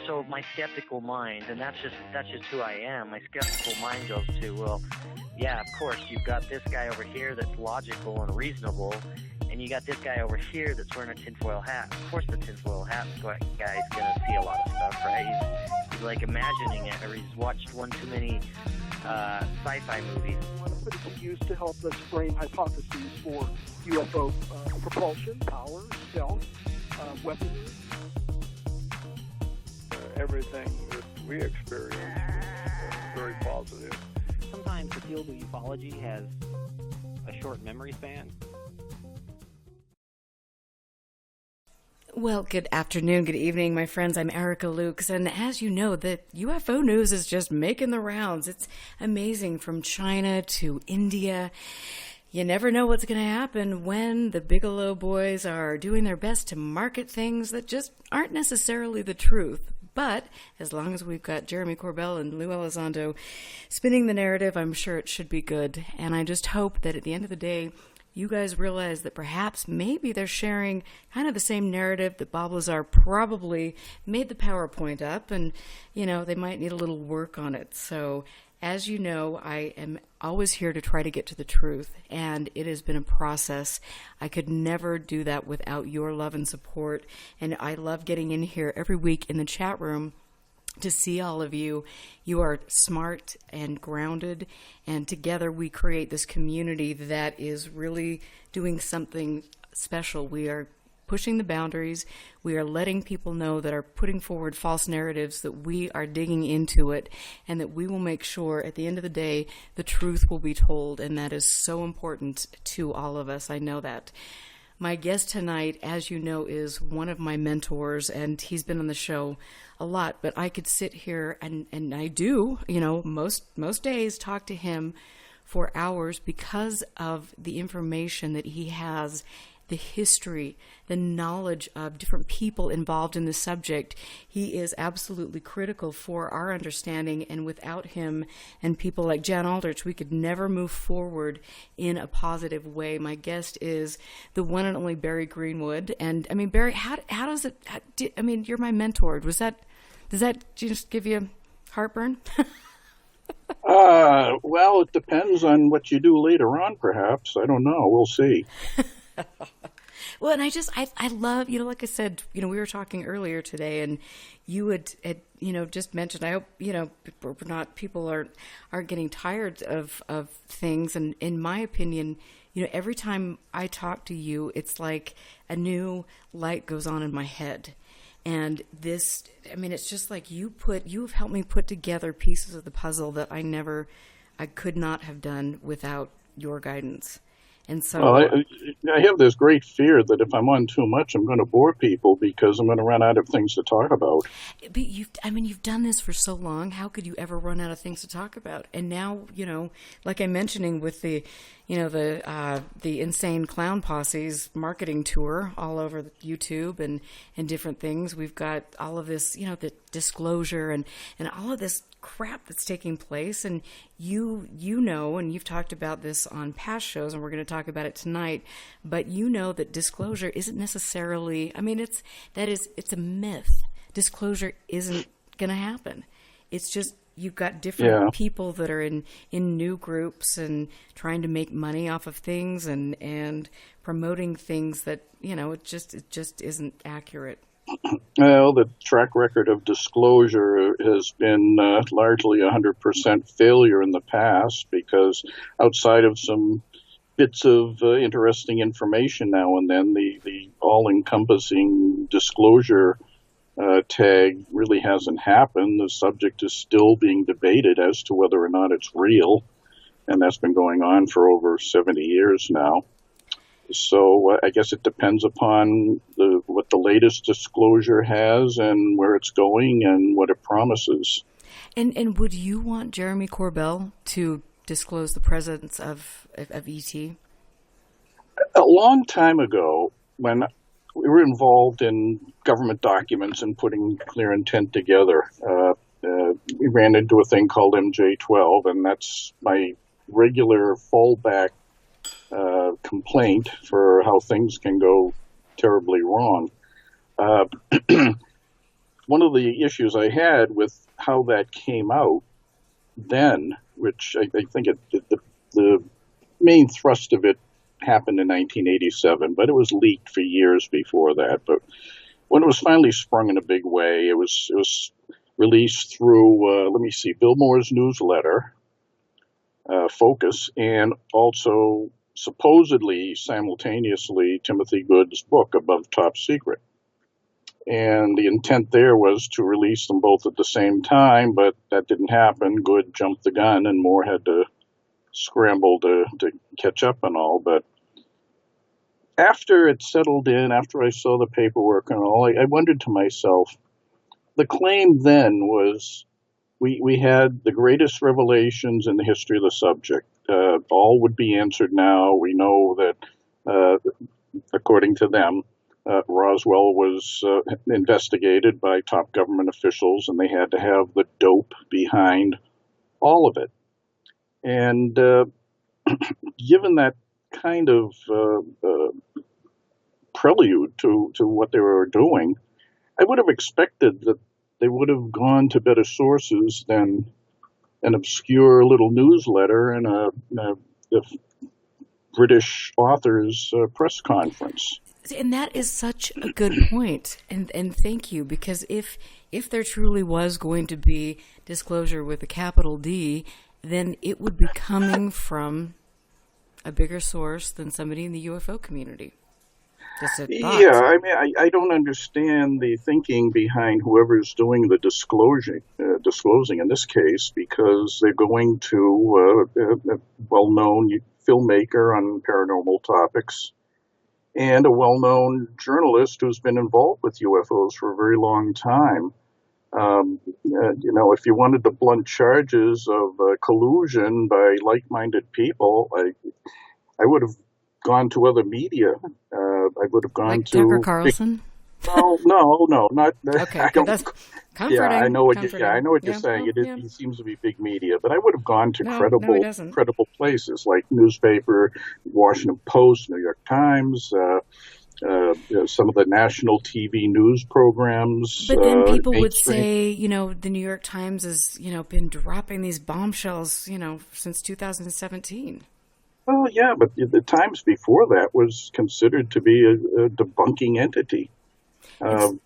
So my skeptical mind, and that's just who I am, my skeptical mind goes to, well, yeah, of course, you've got this guy over here that's logical and reasonable, and you got this guy over here that's wearing a tinfoil hat. Of course the tinfoil hat guy's going to see a lot of stuff, right? He's like imagining it, or he's watched one too many sci-fi movies. But it's used to help us frame hypotheses for UFO propulsion, power, stealth, weaponry. Everything that we experience is very positive. Sometimes the field of ufology has a short memory span. Well, good afternoon, good evening, my friends. I'm Erica Lukes, and as you know, the UFO news is just making the rounds. It's amazing, from China to India. You never know what's going to happen when the Bigelow boys are doing their best to market things that just aren't necessarily the truth. But as long as we've got Jeremy Corbell and Lou Elizondo spinning the narrative, I'm sure it should be good. And I just hope that at the end of the day, you guys realize that perhaps maybe they're sharing kind of the same narrative that Bob Lazar probably made the PowerPoint up, and, you know, they might need a little work on it. So, as you know, I am always here to try to get to the truth, and it has been a process. I could never do that without your love and support, and I love getting in here every week in the chat room to see all of you. You are smart and grounded, and together we create this community that is really doing something special. We are pushing the boundaries. We are letting people know that are putting forward false narratives that we are digging into it, and that we will make sure at the end of the day the truth will be told, and that is so important to all of us. I know that. My guest tonight, as you know, is one of my mentors, and he's been on the show a lot, but I could sit here and I do, you know, most days talk to him for hours because of the information that he has, the history, the knowledge of different people involved in the subject. He is absolutely critical for our understanding, and without him and people like Jan Aldrich, we could never move forward in a positive way. My guest is the one and only Barry Greenwood. And I mean, Barry, how does it, you're my mentor. Does that just give you heartburn? Well, it depends on what you do later on, perhaps. I don't know. We'll see. Well, and I love, you know, like I said, you know, we were talking earlier today, and you had you know, just mentioned, I hope, you know, people aren't getting tired of things. And in my opinion, you know, every time I talk to you, it's like a new light goes on in my head. And this, I mean, it's just like you've helped me put together pieces of the puzzle that I could not have done without your guidance. And so, well, I have this great fear that if I'm on too much, I'm going to bore people because I'm going to run out of things to talk about. But you've done this for so long. How could you ever run out of things to talk about? And now, you know, like I'm mentioning with the, you know, the Insane Clown Posse's marketing tour all over YouTube and different things. We've got all of this, you know, the disclosure and all of this crap that's taking place. And you know, and you've talked about this on past shows, and we're going to talk about it tonight, but you know that disclosure isn't necessarily, I mean, it's a myth. Disclosure isn't going to happen. It's just, you've got different people that are in new groups and trying to make money off of things and promoting things that, you know, it just isn't accurate. Well, the track record of disclosure has been largely 100% failure in the past, because outside of some bits of interesting information now and then, the all-encompassing disclosure tag really hasn't happened. The subject is still being debated as to whether or not it's real, and that's been going on for over 70 years now. So I guess it depends upon what the latest disclosure has and where it's going and what it promises. And would you want Jeremy Corbell to disclose the presence of ET? A long time ago, when we were involved in government documents and putting clear intent together, we ran into a thing called MJ-12, and that's my regular fallback complaint for how things can go terribly wrong. One of the issues I had with how that came out then, which I think the main thrust of it happened in 1987, but it was leaked for years before that. But when it was finally sprung in a big way, it was released through, Bill Moore's newsletter, Focus, and also supposedly simultaneously Timothy Good's book, Above Top Secret. And the intent there was to release them both at the same time, but that didn't happen. Good jumped the gun, and Moore had to scramble to catch up and all. But after it settled in, after I saw the paperwork and all, I wondered to myself, the claim then was we had the greatest revelations in the history of the subject. All would be answered now. We know that, according to them, Roswell was investigated by top government officials, and they had to have the dope behind all of it. And given that kind of prelude to what they were doing, I would have expected that they would have gone to better sources than an obscure little newsletter and a British author's press conference. And that is such a good point. And thank you, because if there truly was going to be disclosure with a capital D, then it would be coming from a bigger source than somebody in the UFO community. Just a thought. Yeah, I mean, I don't understand the thinking behind whoever's doing the disclosing in this case, because they're going to a well-known filmmaker on paranormal topics and a well-known journalist who's been involved with UFOs for a very long time. If you wanted to blunt charges of collusion by like-minded people, I would have gone to other media. I would have gone like to Tucker Carlson. No, not. Okay, that's comforting. Yeah, I know what comforting. you're saying. He seems to be big media, but I would have gone to credible places like newspaper, Washington Post, New York Times, some of the national TV news programs. But then people would say, the New York Times has, been dropping these bombshells, since 2017. Well, yeah, but the Times before that was considered to be a debunking entity. So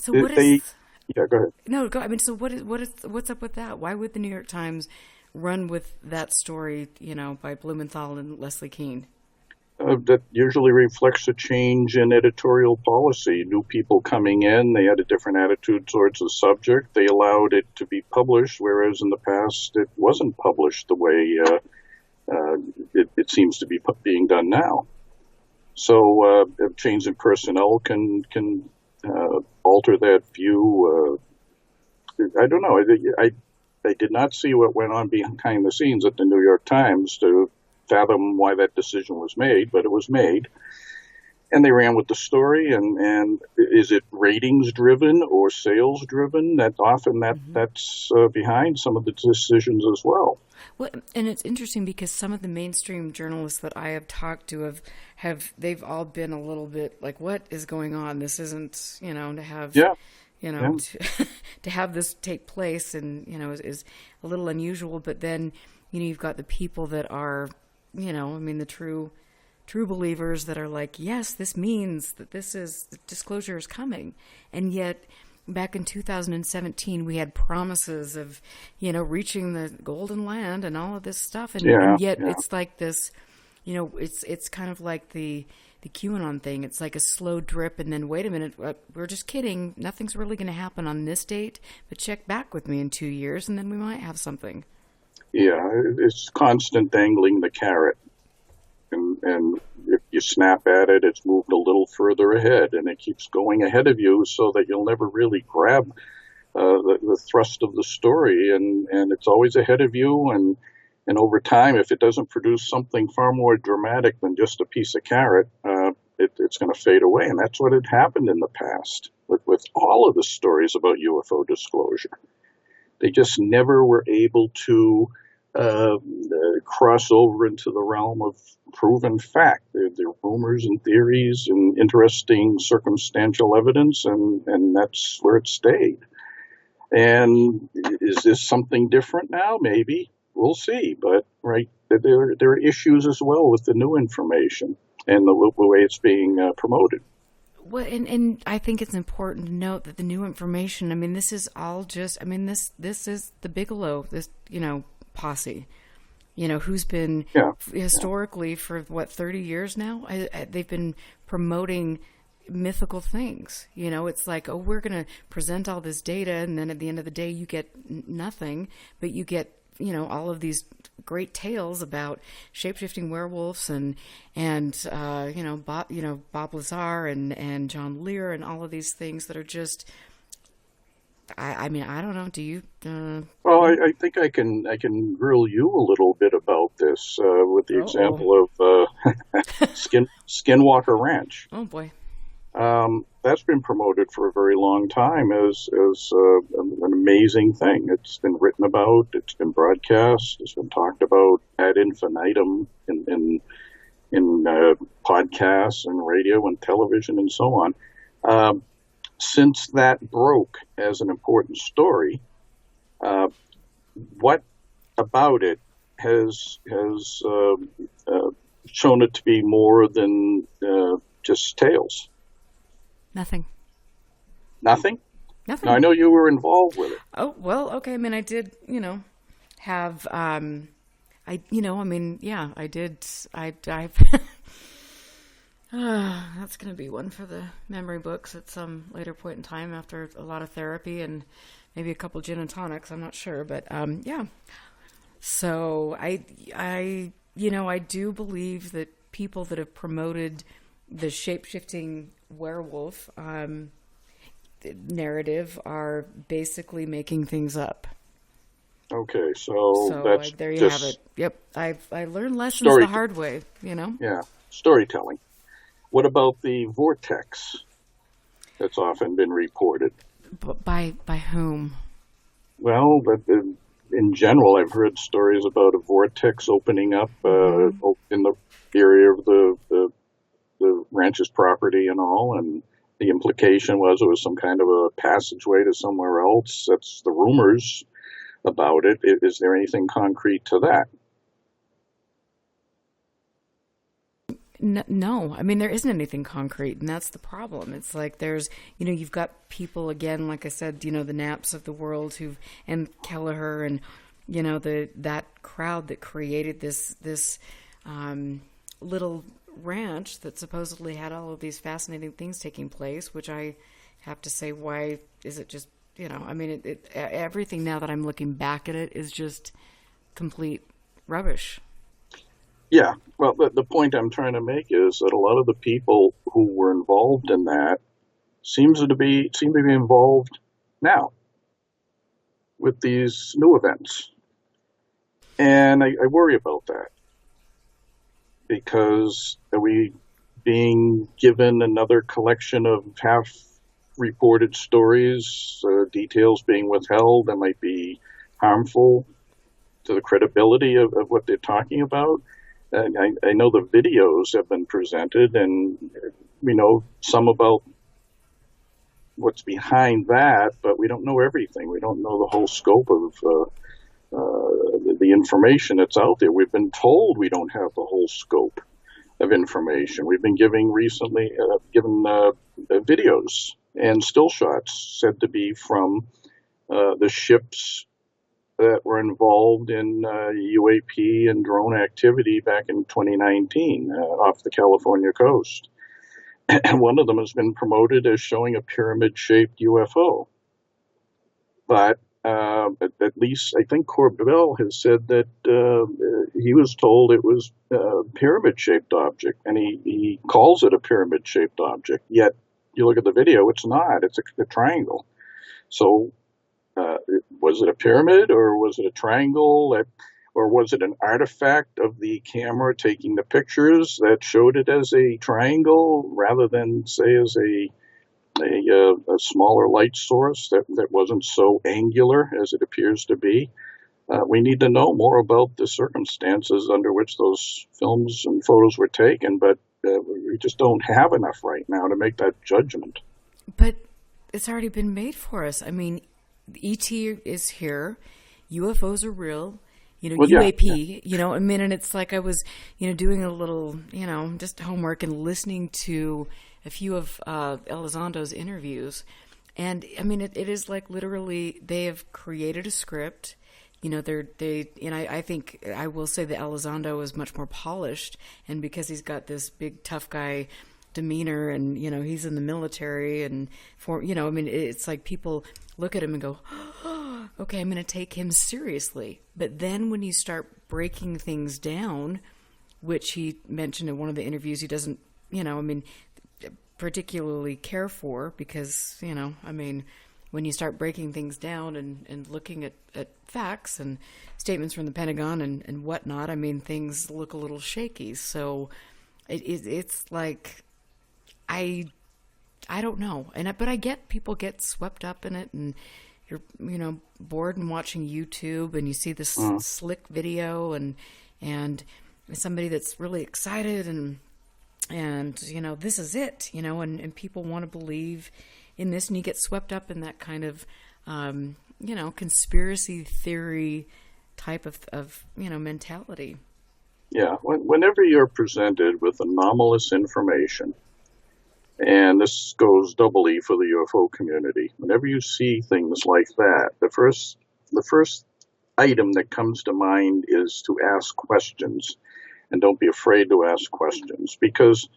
what is? Yeah, go ahead. No, go. I mean, so what's up with that? Why would the New York Times run with that story? By Blumenthal and Leslie Kean. That usually reflects a change in editorial policy. New people coming in, they had a different attitude towards the subject. They allowed it to be published, whereas in the past it wasn't published the way it seems to be being done now. So a change in personnel can alter that view. I don't know. I did not see what went on behind the scenes at the New York Times to fathom why that decision was made, but it was made. And they ran with the story, and is it ratings driven or sales driven? That's behind some of the decisions as well. Well, and it's interesting because some of the mainstream journalists that I have talked to they've all been a little bit like, what is going on? This isn't, to have, to have this take place and, is a little unusual. But then, you've got the people that are, the true believers that are like, yes, this means that disclosure is coming. And yet back in 2017, we had promises of, reaching the golden land and all of this stuff. And yet it's like this, it's kind of like the QAnon thing. It's like a slow drip. And then, wait a minute, we're just kidding. Nothing's really going to happen on this date, but check back with me in 2 years and then we might have something. Yeah, it's constant dangling the carrot. And if you snap at it, it's moved a little further ahead, and it keeps going ahead of you so that you'll never really grab the thrust of the story, and it's always ahead of you, and over time, if it doesn't produce something far more dramatic than just a piece of carrot, it's going to fade away, and that's what had happened in the past with all of the stories about UFO disclosure. They just never were able to cross over into the realm of proven fact. They're rumors and theories and interesting circumstantial evidence, and that's where it stayed. And is this something different now? Maybe. We'll see. But right, there are issues as well with the new information and the way it's being promoted. Well, and I think it's important to note that the new information, I mean, this is all just, I mean, this is the Bigelow, this, posse, who's been historically for 30 years now, they've been promoting mythical things. It's like, oh, we're going to present all this data, and then at the end of the day you get nothing, but you get all of these great tales about shape-shifting werewolves and Bob Lazar and John Lear and all of these things that are just, I mean, I don't know. Do you? Well, I think I can grill you a little bit about this with the example of Skinwalker Ranch. Oh boy. That's been promoted for a very long time as an amazing thing. It's been written about, it's been broadcast, it's been talked about ad infinitum in podcasts and radio and television and so on. Since that broke as an important story, what about it has shown it to be more than just tales? Nothing. Nothing? Nothing. Now, I know you were involved with it. Oh, well, okay. I mean, I did, have, I did, I've, that's going to be one for the memory books at some later point in time after a lot of therapy and maybe a couple gin and tonics. I'm not sure, but, yeah. So I do believe that people that have promoted the shape-shifting werewolf narrative are basically making things up. Okay, so that's there you have it. Yep, I learned lessons the hard way. Yeah, storytelling. What about the vortex that's often been reported? By whom? Well, in general, I've heard stories about a vortex opening up in the area of the ranch's property and all, and the implication was it was some kind of a passageway to somewhere else. That's the rumors about it. Is there anything concrete to that? No, I mean, there isn't anything concrete, and that's the problem. It's like there's, you've got people, again, like I said, the Knaps of the world and Kelleher and, that crowd that created this little ranch that supposedly had all of these fascinating things taking place, which I have to say, why is it just, I mean, everything now that I'm looking back at it is just complete rubbish. Yeah, well, the point I'm trying to make is that a lot of the people who were involved in that seem to be involved now with these new events. And I worry about that. Because are we being given another collection of half-reported stories, details being withheld that might be harmful to the credibility of what they're talking about? I know the videos have been presented, and we know some about what's behind that, but we don't know everything. We don't know the whole scope of the information that's out there. We've been told we don't have the whole scope of information. We've been given videos and still shots said to be from the ships that were involved in UAP and drone activity back in 2019 off the California coast. And one of them has been promoted as showing a pyramid-shaped UFO. But at least I think Corbell has said that he was told it was a pyramid-shaped object, and he calls it a pyramid-shaped object. Yet you look at the video, it's not. It's a triangle. So was it a pyramid, or was it a triangle, or was it an artifact of the camera taking the pictures that showed it as a triangle rather than, say, as a smaller light source that wasn't so angular as it appears to be? We need to know more about the circumstances under which those films and photos were taken, but we just don't have enough right now to make that judgment. But it's already been made for us. I mean, ET is here. UFOs are real. UAP, and it's like I was, doing a little, just homework and listening to a few of Elizondo's interviews. And I mean, it is like literally they have created a script. I think I will say that Elizondo is much more polished, and because he's got this big tough guy demeanor, and he's in the military, and it's like people look at him and go, oh, okay, I'm going to take him seriously. But then when you start breaking things down, which he mentioned in one of the interviews, he doesn't, particularly care for, because when you start breaking things down and looking at facts and statements from the Pentagon and whatnot, things look a little shaky. So it's like, I don't know. But I get people get swept up in it, and you're, bored and watching YouTube, and you see this slick video and somebody that's really excited and this is it, and people want to believe in this, and you get swept up in that kind of, conspiracy theory type of mentality. Yeah, whenever you're presented with anomalous information, and this goes doubly for the UFO community, whenever you see things like that, the first item that comes to mind is to ask questions, and don't be afraid to ask questions, because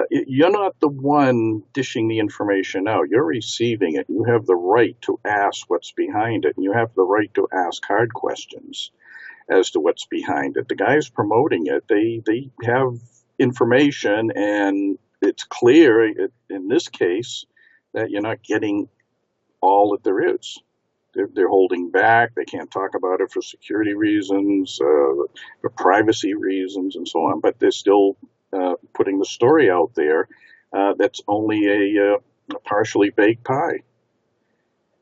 you're not the one dishing the information out. You're receiving it. You have the right to ask what's behind it, and you have the right to ask hard questions as to what's behind it. The guys promoting it, they have information, and it's clear in this case that you're not getting all that there is. They're holding back. They can't talk about it for security reasons, for privacy reasons, and so on. But they're still putting the story out there that's only a partially baked pie.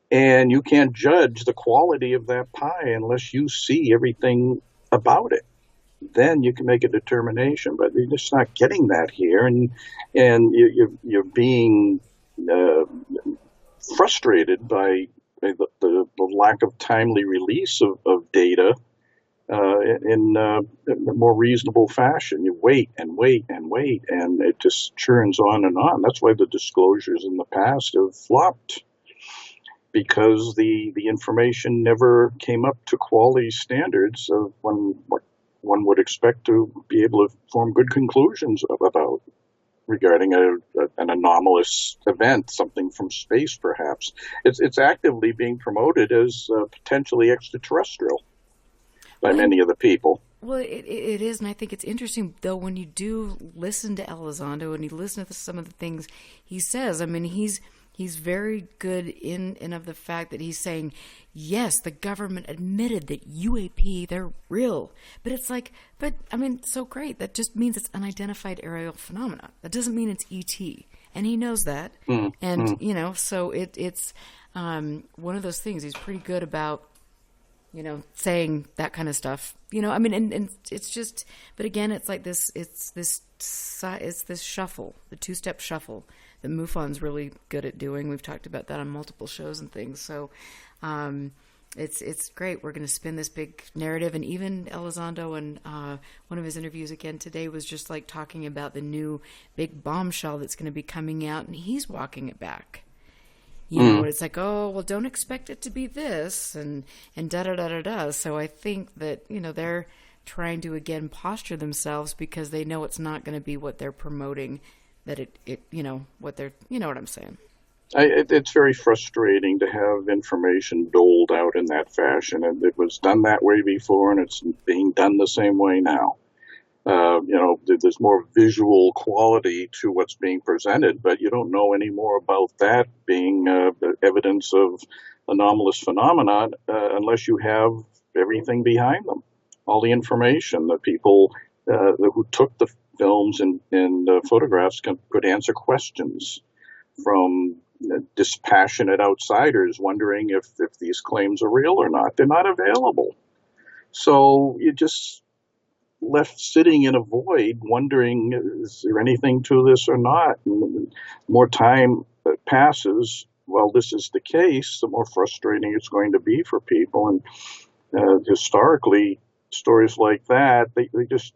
And you can't judge the quality of that pie unless you see everything about it. Then you can make a determination. But you're just not getting that here, and you're being frustrated by the lack of timely release of data in a more reasonable fashion. You wait and wait and wait, and it just churns on and on. That's why the disclosures in the past have flopped, because the information never came up to quality standards of what one would expect to be able to form good conclusions about regarding an anomalous event, something from space perhaps. It's actively being promoted as potentially extraterrestrial by many of the people. Well, it is, and I think it's interesting, though, when you do listen to Elizondo and you listen to some of the things he says. He's very good in and of the fact that he's saying, yes, the government admitted that UAP, they're real. But it's like, so great. That just means it's unidentified aerial phenomena. That doesn't mean it's ET. And he knows that. So it's one of those things. He's pretty good about, saying that kind of stuff. And it's just, but again, it's like it's this shuffle, the two-step shuffle that MUFON's really good at doing. We've talked about that on multiple shows and things. So it's great. We're going to spin this big narrative. And even Elizondo in one of his interviews again today was just like talking about the new big bombshell that's going to be coming out, and he's walking it back. It's like, oh, well, don't expect it to be this, and da-da-da-da-da. So I think that, they're trying to, again, posture themselves because they know it's not going to be what they're promoting, that what they're, what I'm saying. It's very frustrating to have information doled out in that fashion, and it was done that way before, and it's being done the same way now. There's more visual quality to what's being presented, but you don't know any more about that being the evidence of anomalous phenomenon unless you have everything behind them, all the information. The people who took the films and photographs could answer questions from dispassionate outsiders wondering if these claims are real or not. They're not available. So you just left sitting in a void, wondering, is there anything to this or not? And the more time passes, while this is the case, the more frustrating it's going to be for people. And historically, stories like that, they just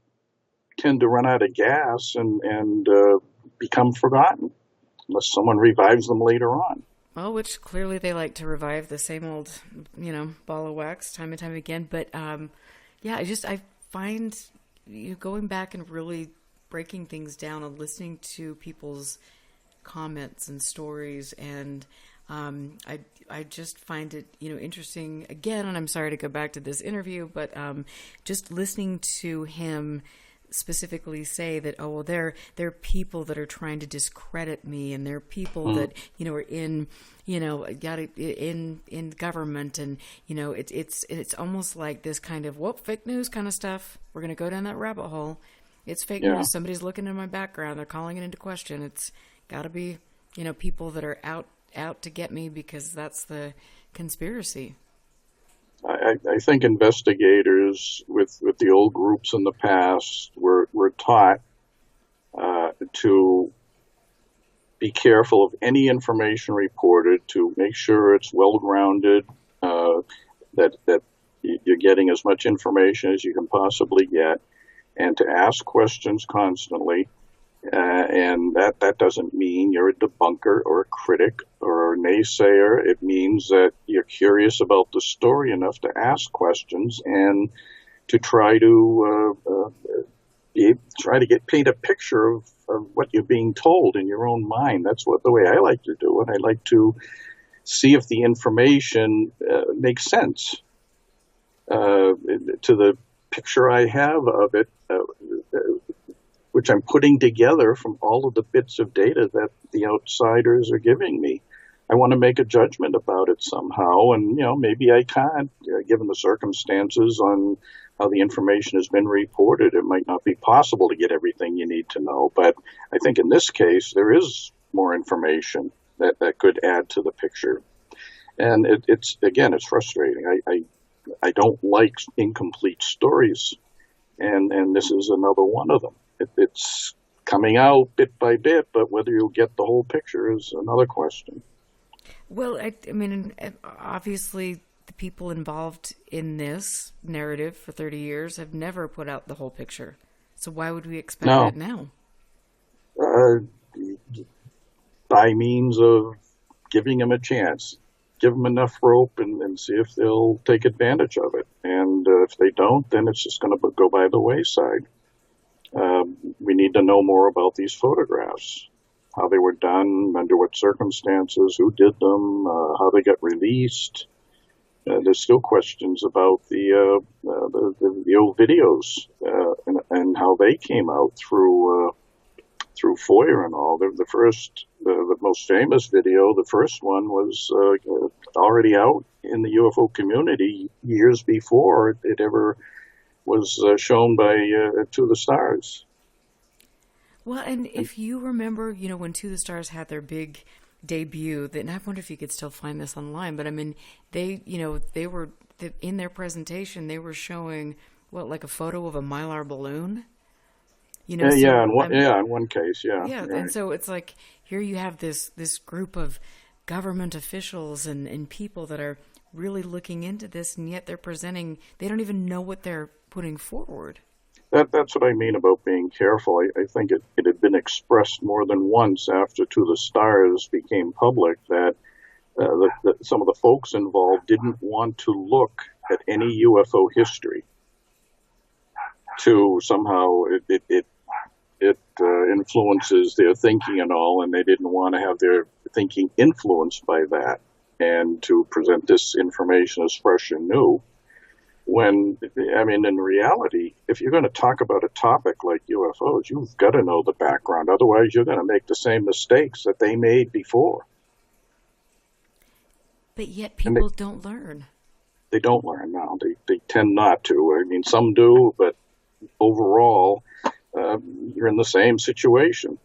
tend to run out of gas and become forgotten unless someone revives them later on. Well, which clearly they like to revive the same old, ball of wax time and time again. But I find going back and really breaking things down and listening to people's comments and stories, and I just find it interesting again. And I'm sorry to go back to this interview, but just listening to him specifically say that, oh, well, there are people that are trying to discredit me, and there are people that are in in government, and it's almost like this kind of fake news kind of stuff. We're going to go down that rabbit hole. It's fake news. Somebody's looking in my background. They're calling it into question. It's got to be people that are out to get me, because that's the conspiracy. I think investigators with the old groups in the past were taught to be careful of any information reported, to make sure it's well-grounded, that you're getting as much information as you can possibly get, and to ask questions constantly. And that doesn't mean you're a debunker or a critic or a naysayer. It means that you're curious about the story enough to ask questions and to try to paint a picture of what you're being told in your own mind. That's the way I like to do it. I like to see if the information makes sense to the picture I have of it, which I'm putting together from all of the bits of data that the outsiders are giving me. I want to make a judgment about it somehow, and maybe I can't, given the circumstances on how the information has been reported. It might not be possible to get everything you need to know, but I think in this case there is more information that could add to the picture. And it's frustrating. I don't like incomplete stories, and this is another one of them. It's coming out bit by bit, but whether you'll get the whole picture is another question. Well, I mean, obviously the people involved in this narrative for 30 years have never put out the whole picture. So why would we expect it now? By means of giving them a chance. Give them enough rope and see if they'll take advantage of it. And if they don't, then it's just going to go by the wayside. We need to know more about these photographs, how they were done, under what circumstances, who did them, how they got released. There's still questions about the old videos and how they came out through FOIA and all. The most famous video, the first one, was already out in the UFO community years before it ever was shown by To the Stars. Well, and if you remember, when To the Stars had their big debut, and I wonder if you could still find this online, but I mean, they were, in their presentation, they were showing, like a photo of a Mylar balloon? In one case, yeah. Yeah, right. And so it's like, here you have this group of government officials and people that are really looking into this, and yet they don't even know what they're putting forward. That's what I mean about being careful. I think it had been expressed more than once after To the Stars became public that some of the folks involved didn't want to look at any UFO history to somehow it influences their thinking and all, and they didn't want to have their thinking influenced by that, and to present this information as fresh and new. When, in reality, if you're going to talk about a topic like UFOs, you've got to know the background. Otherwise, you're going to make the same mistakes that they made before. But yet people don't learn. They don't learn now. They tend not to. Some do, but overall, you're in the same situation.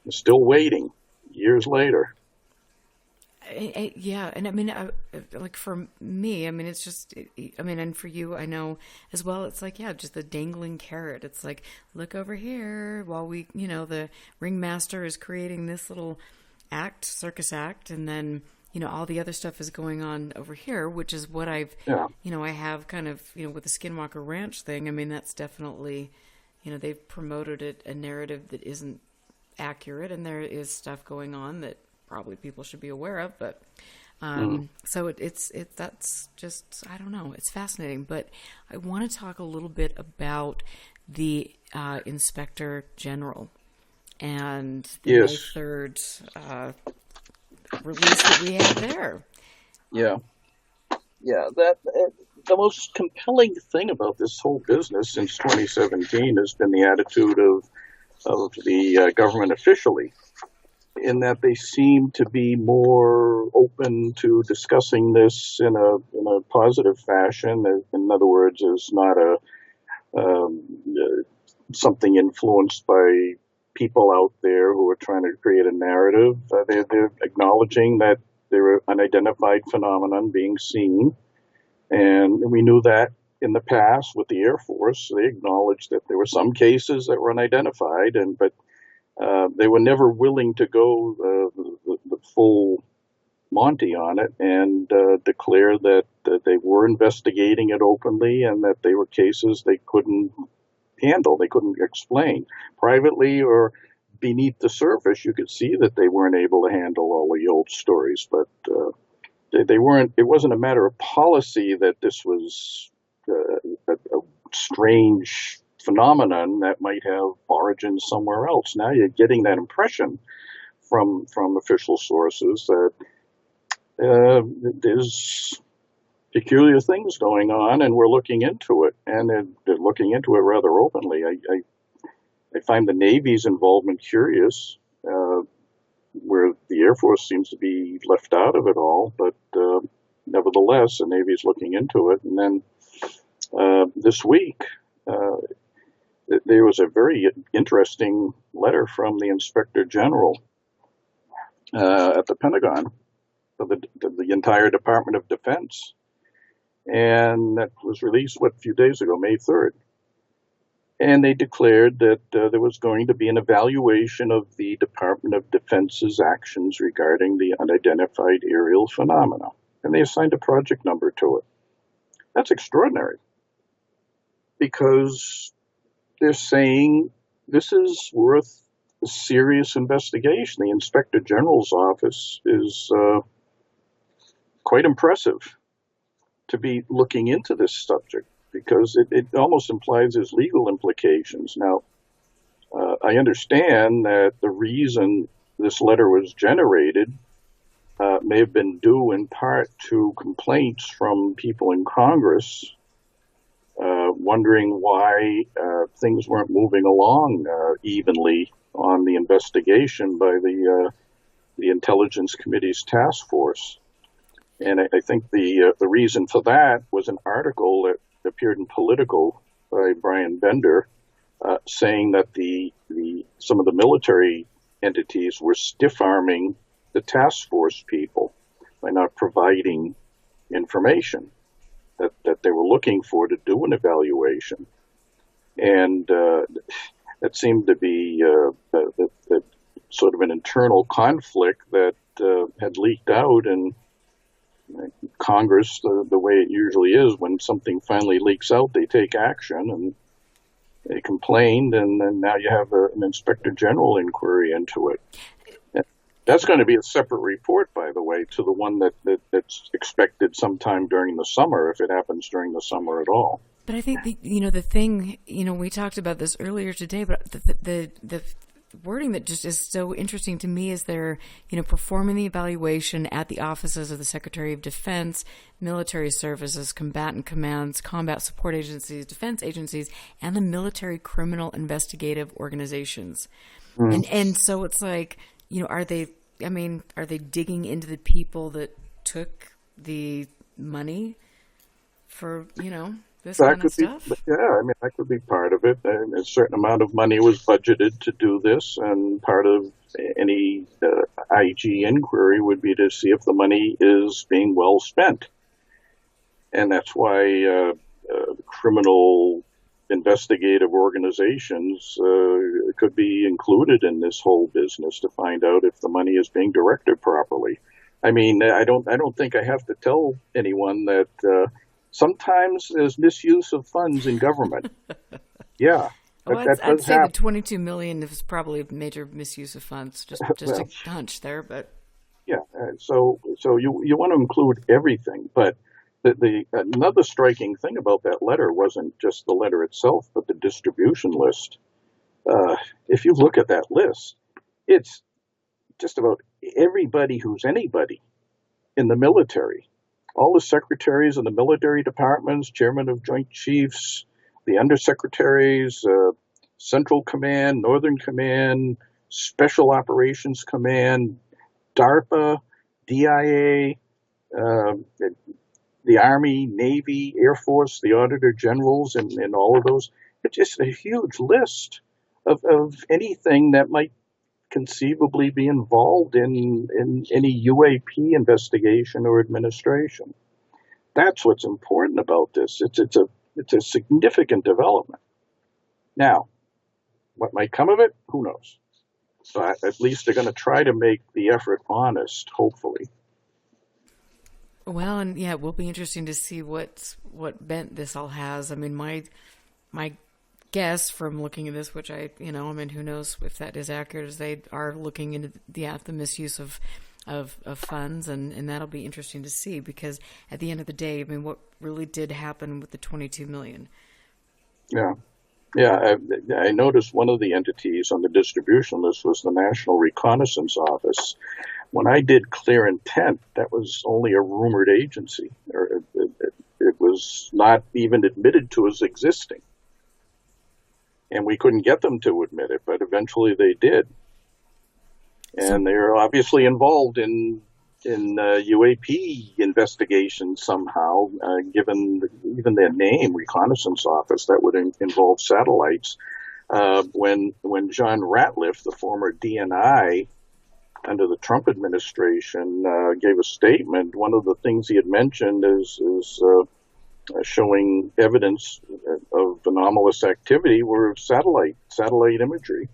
You're still waiting years later. Yeah, and I mean, like for me, I mean, it's just, I mean, and for you, I know as well, it's like, yeah, just the dangling carrot. It's like, look over here while we, the ringmaster is creating this little circus act, and then, all the other stuff is going on over here, which is what I have kind of, with the Skinwalker Ranch thing. I mean, that's definitely, they've promoted a narrative that isn't accurate, and there is stuff going on that probably people should be aware of, but so that's just, I don't know, it's fascinating. But I want to talk a little bit about the Inspector General and the May 3rd release that we had there. Yeah, that the most compelling thing about this whole business since 2017 has been the attitude of the government officially, in that they seem to be more open to discussing this in a positive fashion. In other words, it's not something influenced by people out there who are trying to create a narrative. They're acknowledging that there are unidentified phenomenon being seen, and we knew that in the past with the Air Force. They acknowledged that there were some cases that were unidentified, but they were never willing to go the full Monty on it and declare that they were investigating it openly and that they were cases they couldn't handle, they couldn't explain. Privately or beneath the surface, you could see that they weren't able to handle all the old stories, but they weren't. It wasn't a matter of policy that this was a strange phenomenon that might have origins somewhere else. Now you're getting that impression from official sources that there's peculiar things going on, and we're looking into it, and they're looking into it rather openly. I find the Navy's involvement curious, where the Air Force seems to be left out of it all, but nevertheless, the Navy's looking into it. And then this week, there was a very interesting letter from the Inspector General at the Pentagon, of the entire Department of Defense. And that was released, a few days ago, May 3rd. And they declared that there was going to be an evaluation of the Department of Defense's actions regarding the unidentified aerial phenomena. And they assigned a project number to it. That's extraordinary, because they're saying this is worth a serious investigation. The Inspector General's office is quite impressive to be looking into this subject, because it almost implies there's legal implications. Now, I understand that the reason this letter was generated may have been due in part to complaints from people in Congress wondering why things weren't moving along evenly on the investigation by the Intelligence Committee's task force. And I think the reason for that was an article that appeared in Politico by Brian Bender, saying that some of the military entities were stiff-arming the task force people by not providing information that they were looking for to do an evaluation. And that seemed to be sort of an internal conflict that had leaked out, and Congress, the way it usually is, when something finally leaks out, they take action, and they complained, and then now you have an Inspector General inquiry into it. That's going to be a separate report, by the way, to the one that's expected sometime during the summer, if it happens during the summer at all. But I think the thing, we talked about this earlier today, but the wording that just is so interesting to me is they're, performing the evaluation at the offices of the Secretary of Defense, military services, combatant commands, combat support agencies, defense agencies, and the military criminal investigative organizations. And so it's like, are they digging into the people that took the money for, the this That kind of could be, stuff? yeah, I mean, that could be part of it. And a certain amount of money was budgeted to do this, and part of any IG inquiry would be to see if the money is being well spent. And that's why criminal investigative organizations could be included in this whole business to find out if the money is being directed properly. I mean, I don't think I have to tell anyone that sometimes there's misuse of funds in government. Yeah, Well, that I'd does say the happen. 22 million is probably a major misuse of funds. Just Well, a hunch there, but yeah, so you want to include everything, but the another striking thing about that letter wasn't just the letter itself, but the distribution list. If you look at that list, it's just about everybody who's anybody in the military. All the secretaries in the military departments, chairman of Joint Chiefs, the undersecretaries, Central Command, Northern Command, Special Operations Command, DARPA, DIA, the Army, Navy, Air Force, the Auditor Generals, and all of those. It's just a huge list of anything that might conceivably be involved in any UAP investigation or administration. That's what's important about this. It's a significant development. Now, what might come of it, who knows? But at least they're going to try to make the effort honest, hopefully. well, and yeah, it will be interesting to see what bent this all has. I mean, my guess from looking at this, which I mean, who knows if that is accurate, is they are looking into the misuse of funds, and that'll be interesting to see, because at the end of the day, I mean, what really did happen with the 22 million? Yeah. Yeah, I noticed one of the entities on the distribution list was the National Reconnaissance Office. When I did Clear Intent, that was only a rumored agency. Or it was not even admitted to as existing. And we couldn't get them to admit it, but eventually they did. And they're obviously involved in UAP investigations somehow, given even their name, Reconnaissance Office. That would involve satellites. When John Ratliff, the former DNI under the Trump administration, gave a statement, one of the things he had mentioned is showing evidence of anomalous activity were satellite imagery.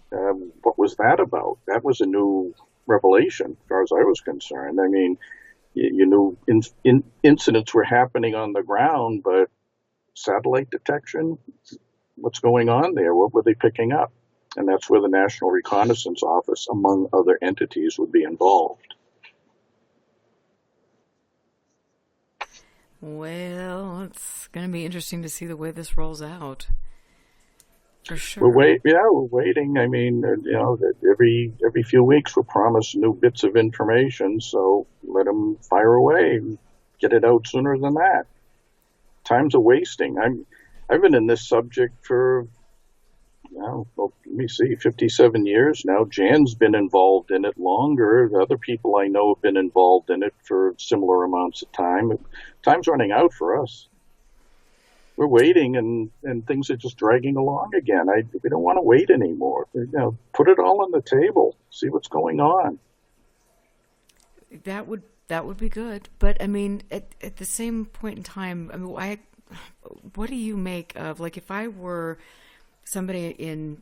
What was that about? That was a new revelation, as far as I was concerned. I mean, you knew incidents were happening on the ground, but satellite detection, what's going on there? What were they picking up? And that's where the National Reconnaissance Office, among other entities, would be involved. Well, it's going to be interesting to see the way this rolls out. For sure. We're waiting. I mean, every few weeks we're promised new bits of information, so let them fire away and get it out sooner than that. Time's a wasting. I've been in this subject for, let me see, 57 years now. Jan's been involved in it longer. The other people I know have been involved in it for similar amounts of time. Time's running out for us. We're waiting, and things are just dragging along again. We don't want to wait anymore. Put it all on the table. See what's going on. That would be good. But I mean, at the same point in time, I mean, what do you make of, like, if I were somebody in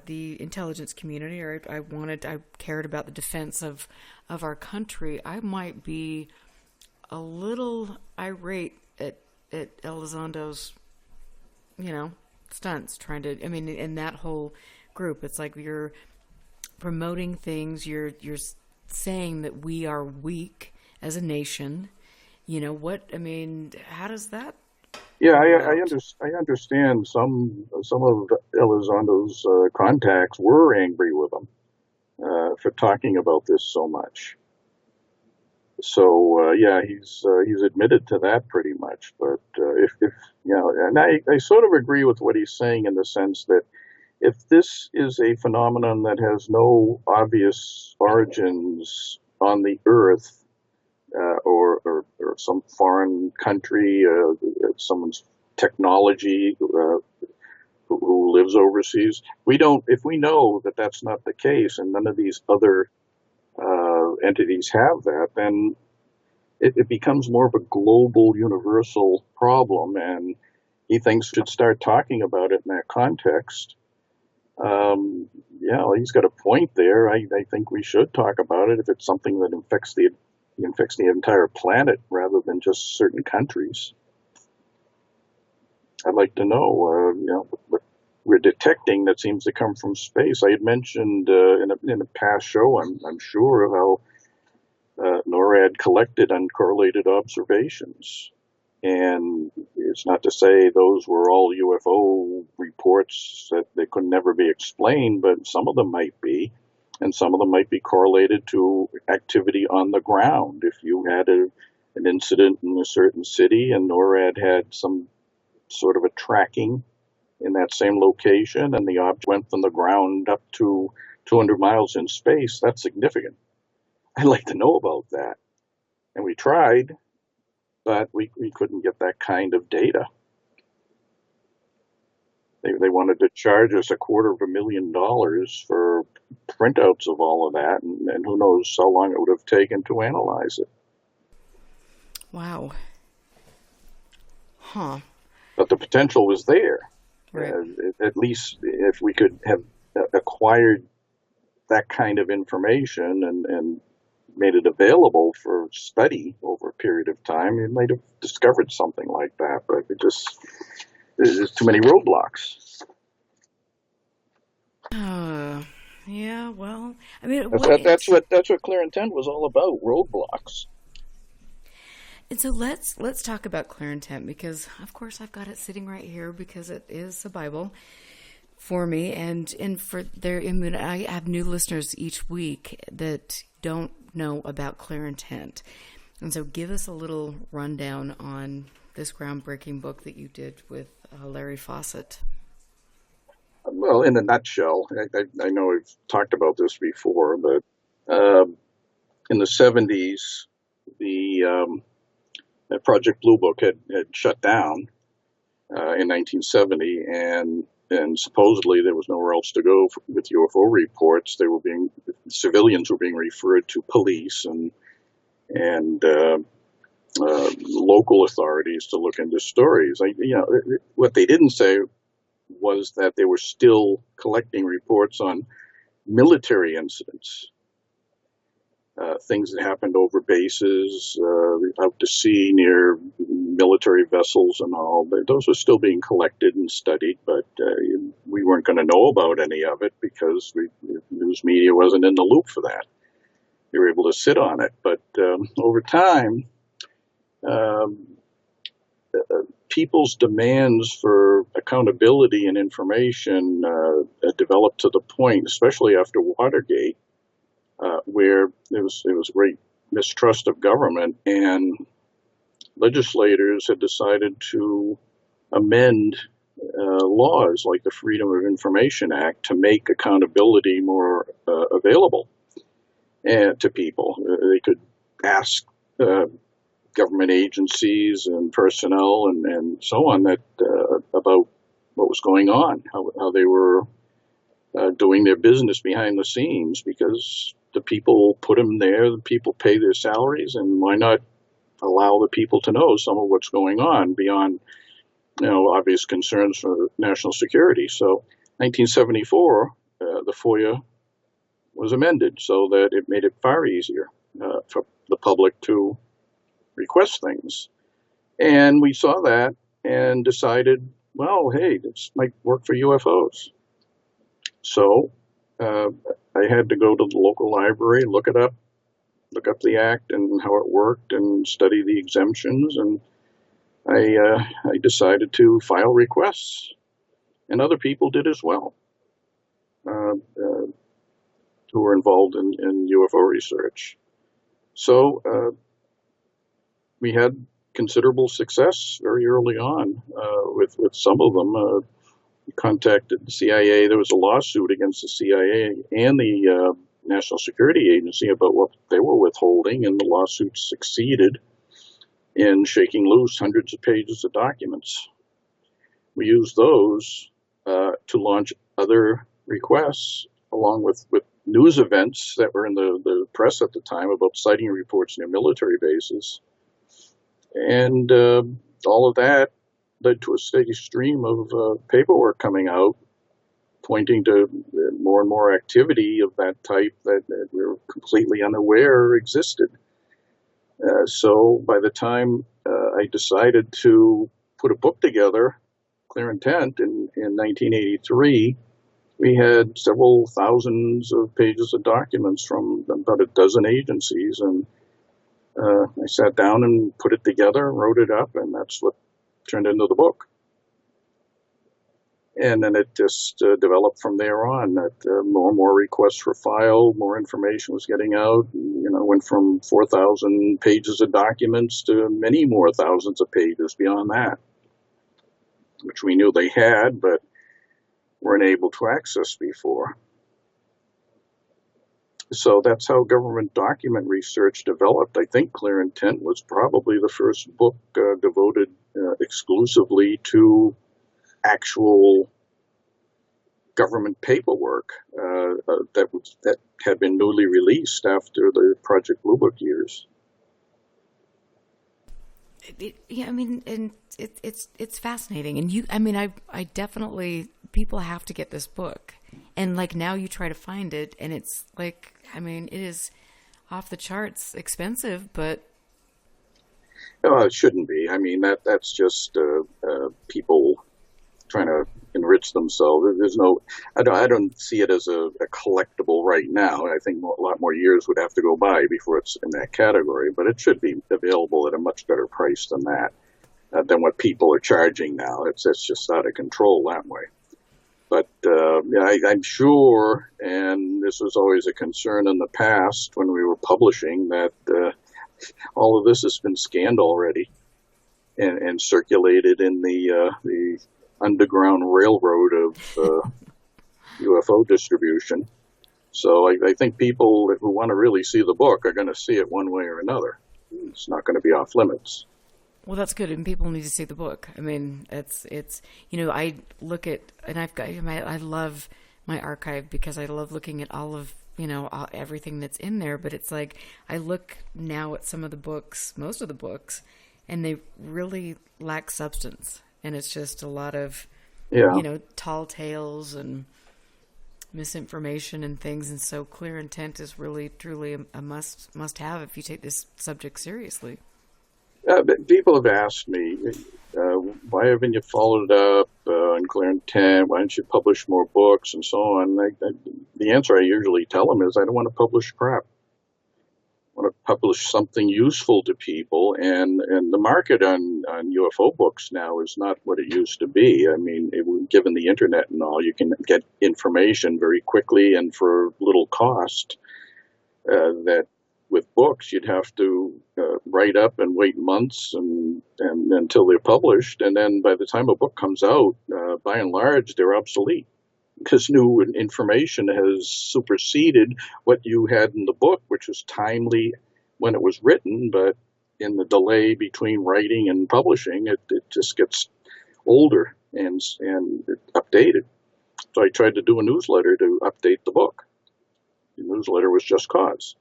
the intelligence community, or I cared about the defense of our country, I might be a little irate at Elizondo's, stunts, trying to, I mean, in that whole group. It's like you're promoting things, you're saying that we are weak as a nation. How does that? Yeah, I understand some of Elizondo's contacts were angry with him for talking about this so much. So he's admitted to that pretty much. But if and I sort of agree with what he's saying in the sense that if this is a phenomenon that has no obvious origins on the Earth, or some foreign country, someone's technology who lives overseas. If we know that that's not the case, and none of these other entities have that, then it becomes more of a global, universal problem, and he thinks we should start talking about it in that context. Yeah, well, he's got a point there. I think we should talk about it if it's something that infects the entire planet rather than just certain countries. I'd like to know, what we're detecting that seems to come from space. I had mentioned in a past show, I'm sure, how NORAD collected uncorrelated observations. And it's not to say those were all UFO reports that they could never be explained, but some of them might be, and some of them might be correlated to activity on the ground. If you had an incident in a certain city and NORAD had some sort of a tracking in that same location and the object went from the ground up to 200 miles in space, that's significant. I'd like to know about that. And we tried, but we couldn't get that kind of data. They wanted to charge us $250,000 for printouts of all of that, and who knows how long it would have taken to analyze it. Wow. Huh. But the potential was there. Right. At least if we could have acquired that kind of information and made it available for study over a period of time, you might have discovered something like that. But there's too many roadblocks. Yeah. Well, I mean, that's what Clear Intent was all about. Roadblocks. And so let's talk about clear intent, because of course I've got it sitting right here because it is the Bible for me, and for their I have new listeners each week that don't know about clear intent. And so give us a little rundown on this groundbreaking book that you did with Larry Fawcett. Well, in a nutshell, I know we've talked about this before, but in the 70s, the Project Blue Book had shut down in 1970, and supposedly there was nowhere else to go with UFO reports. Civilians were being referred to police and local authorities to look into stories. What they didn't say was that they were still collecting reports on military incidents. Things that happened over bases, out to sea near military vessels and all. Those were still being collected and studied, but we weren't going to know about any of it because the news media wasn't in the loop for that. They were able to sit on it. But over time, people's demands for accountability and information developed to the point, especially after Watergate, where there was great mistrust of government, and legislators had decided to amend laws like the Freedom of Information Act to make accountability more available to people. They could ask government agencies and personnel and so on that about what was going on, how they were doing their business behind the scenes, because the people put them there, the people pay their salaries, and why not allow the people to know some of what's going on beyond, obvious concerns for national security. So 1974, the FOIA was amended so that it made it far easier for the public to request things. And we saw that and decided, well, hey, this might work for UFOs. So I had to go to the local library, look up the act and how it worked, and study the exemptions. And I decided to file requests, and other people did as well, who were involved in UFO research. So we had considerable success very early on with some of them. We contacted the CIA. There was a lawsuit against the CIA and the National Security Agency about what they were withholding, and the lawsuit succeeded in shaking loose hundreds of pages of documents. We used those to launch other requests, along with news events that were in the press at the time about sighting reports near military bases. And all of that led to a steady stream of paperwork coming out, pointing to more and more activity of that type that we were completely unaware existed. So by the time I decided to put a book together, Clear Intent, in 1983, we had several thousands of pages of documents from about a dozen agencies, and I sat down and put it together, wrote it up, and that's what turned into the book. And then it just developed from there on. That more and more requests were filed, more information was getting out. Went from 4,000 pages of documents to many more thousands of pages beyond that, which we knew they had, but weren't able to access before. So that's how government document research developed. I think Clear Intent was probably the first book devoted exclusively to actual government paperwork that had been newly released after the Project Blue Book years. It's fascinating, and I definitely, people have to get this book, and like now you try to find it, and it's like, it is off the charts expensive, but it shouldn't be. That's just people trying to enrich themselves. I don't see it as a collectible right now. I think a lot more years would have to go by before it's in that category, but it should be available at a much better price than that, than what people are charging now. It's just out of control that way. But I'm sure, and this was always a concern in the past when we were publishing, that all of this has been scanned already and circulated in the underground railroad of UFO distribution. So I think people who want to really see the book are going to see it one way or another. It's not going to be off limits. Well, that's good, and people need to see the book. It's I look at, and I love my archive because I love looking at all of everything that's in there. But it's like I look now at some of the books, most of the books, and they really lack substance, and it's just a lot of tall tales and misinformation and things. And so, Clear Intent is really truly a must have if you take this subject seriously. People have asked me, why haven't you followed up on Clear Intent? Why don't you publish more books and so on? The answer I usually tell them is I don't want to publish crap. I want to publish something useful to people. And the market on UFO books now is not what it used to be. Given the internet and all, you can get information very quickly and for little cost. That with books, you'd have to write up and wait months and until they're published. And then by the time a book comes out, by and large, they're obsolete because new information has superseded what you had in the book, which was timely when it was written. But in the delay between writing and publishing, it just gets older and updated. So I tried to do a newsletter to update the book. The newsletter was Just Cause.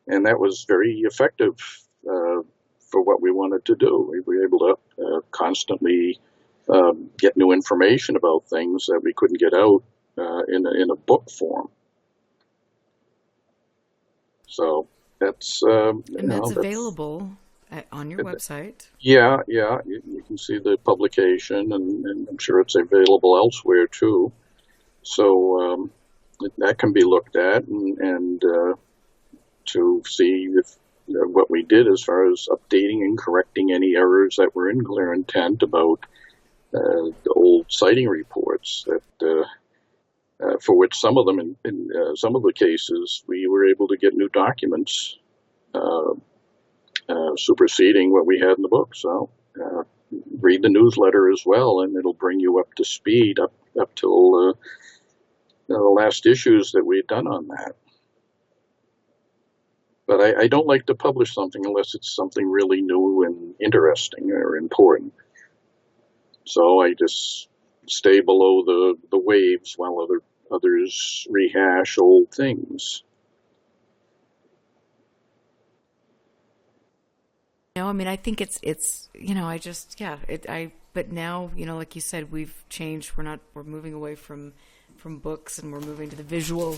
And that was very effective for what we wanted to do. We were able to constantly get new information about things that we couldn't get out in a book form. So that's that's available on your website. Yeah, you can see the publication, and I'm sure it's available elsewhere too. So that can be looked at and to see if what we did as far as updating and correcting any errors that were in Clear Intent about the old sighting reports that for which some of them in some of the cases we were able to get new documents superseding what we had in the book. So read the newsletter as well, and it'll bring you up to speed up till the last issues that we'd done on that. But I don't like to publish something unless it's something really new and interesting or important. So I just stay below the waves while others rehash old things. No, I mean, I think it's but now, like you said, we've changed. We're moving away from books, and we're moving to the visual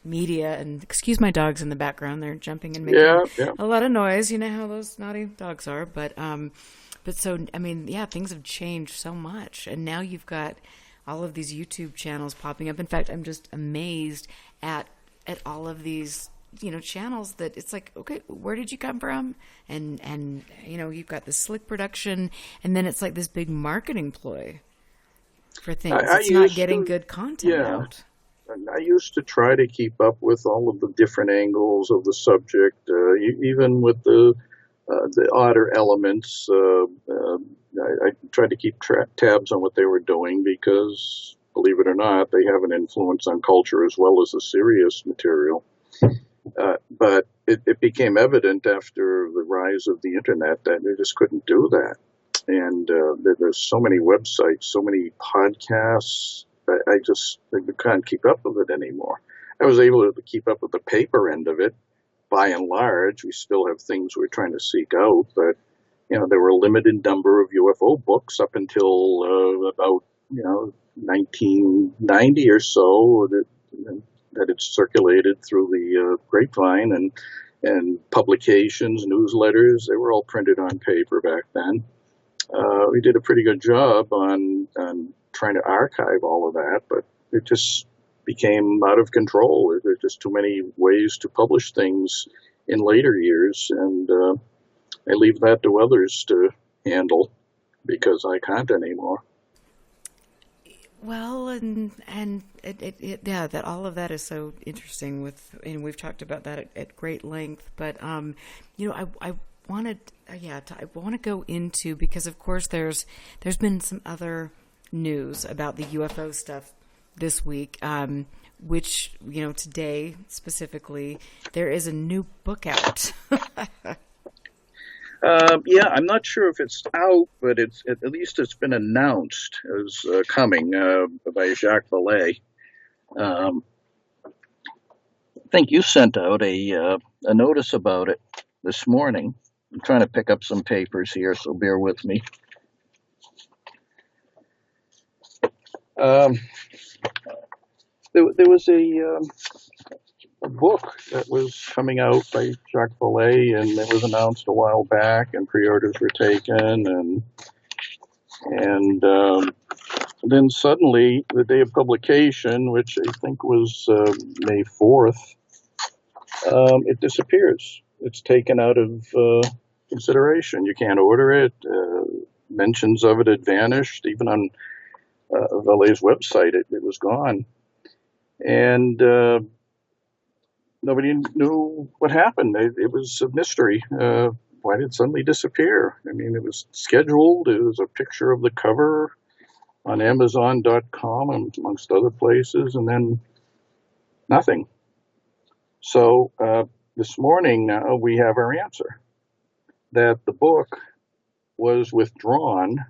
media. And excuse my dogs in the background; they're jumping and making a lot of noise. You know how those naughty dogs are. But so, I mean, yeah, things have changed so much, and now you've got all of these YouTube channels popping up. In fact, I'm just amazed at all of these channels that it's like, okay, where did you come from? And you've got this slick production, and then it's like this big marketing ploy for things. It's not getting good content out. I used to try to keep up with all of the different angles of the subject, even with the odder elements. I tried to keep tabs on what they were doing because, believe it or not, they have an influence on culture as well as the serious material. But it became evident after the rise of the internet that they just couldn't do that. And there's so many websites, so many podcasts. I can't keep up with it anymore. I was able to keep up with the paper end of it. By and large, we still have things we're trying to seek out, but there were a limited number of UFO books up until about 1990 or so that it circulated through the grapevine and publications, newsletters. They were all printed on paper back then. We did a pretty good job on trying to archive all of that, but it just became out of control. There's just too many ways to publish things in later years, and I leave that to others to handle because I can't anymore. Well, and that all of that is so interesting and we've talked about that at great length. But I want to go into, because of course there's been some other news about the UFO stuff this week, which today specifically there is a new book out. I'm not sure if it's out, but at least it's been announced as coming by Jacques Vallée. I think you sent out a notice about it this morning. I'm trying to pick up some papers here, so bear with me. There was a book that was coming out by Jacques Vallée, and it was announced a while back, and pre-orders were taken, and then suddenly, the day of publication, which I think was May 4th, it disappears. It's taken out of consideration. You can't order it. Mentions of it had vanished. Even on Vallée's website, it was gone. And nobody knew what happened. It was a mystery. Why did it suddenly disappear? I mean, it was scheduled. It was a picture of the cover on Amazon.com, amongst other places, and then nothing. So this morning now we have our answer, that the book was withdrawn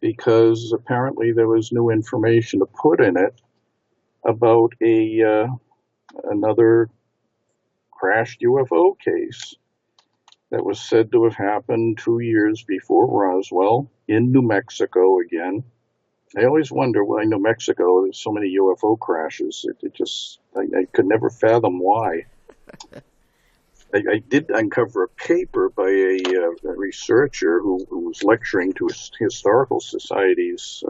because apparently there was new information to put in it about another crashed UFO case that was said to have happened 2 years before Roswell in New Mexico again. I always wonder why New Mexico there's so many UFO crashes. I could never fathom why. I did uncover a paper by a researcher who was lecturing to historical societies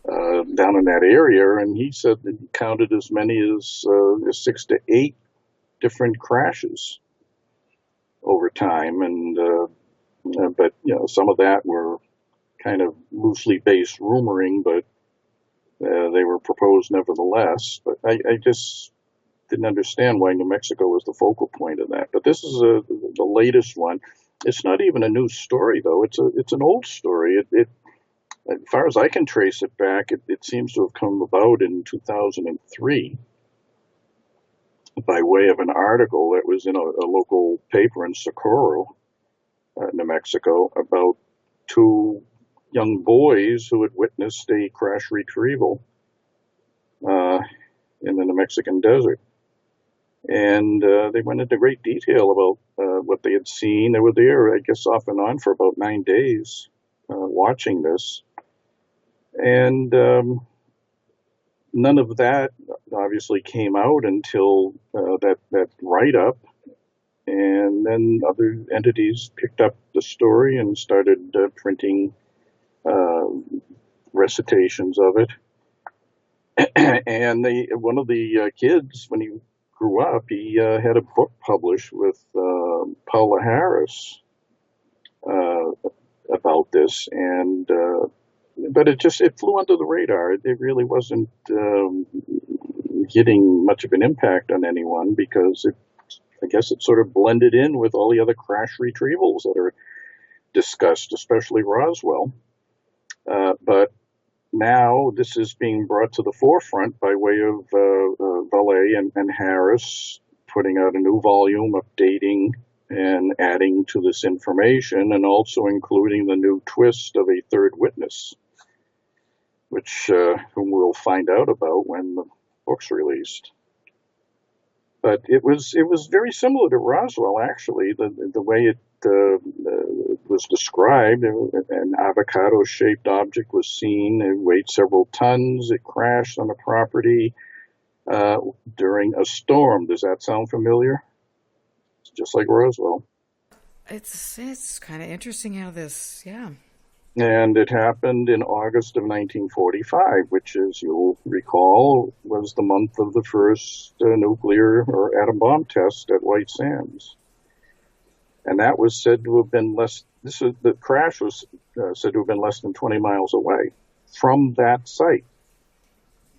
down in that area, and he said that he counted as many as 6 to 8 different crashes over time, and but some of that were kind of loosely based rumoring, but they were proposed nevertheless. But I just didn't understand why New Mexico was the focal point of that. But this is the latest one. It's not even a new story, though. It's an old story. It As far as I can trace it back, it seems to have come about in 2003 by way of an article that was in a local paper in Socorro, New Mexico, about two young boys who had witnessed a crash retrieval in the New Mexican desert. And they went into great detail about what they had seen. They were there, I guess, off and on for about 9 days watching this. And none of that obviously came out until that write-up. And then other entities picked up the story and started printing recitations of it. And one of the kids, when he grew up, he had a book published with Paula Harris about this, and but it flew under the radar. It really wasn't getting much of an impact on anyone because I guess it sort of blended in with all the other crash retrievals that are discussed, especially Roswell. But now this is being brought to the forefront by way of Valet and Harris putting out a new volume, updating and adding to this information, and also including the new twist of a third witness, which whom we'll find out about when the book's released. But it was very similar to Roswell, actually, the way it was described. An avocado-shaped object was seen. It weighed several tons. It crashed on a property during a storm. Does that sound familiar? It's just like Roswell. It's kind of interesting how this, yeah. And it happened in August of 1945, which, as you'll recall, was the month of the first nuclear or atom bomb test at White Sands. And that was said to have been the crash was said to have been less than 20 miles away from that site,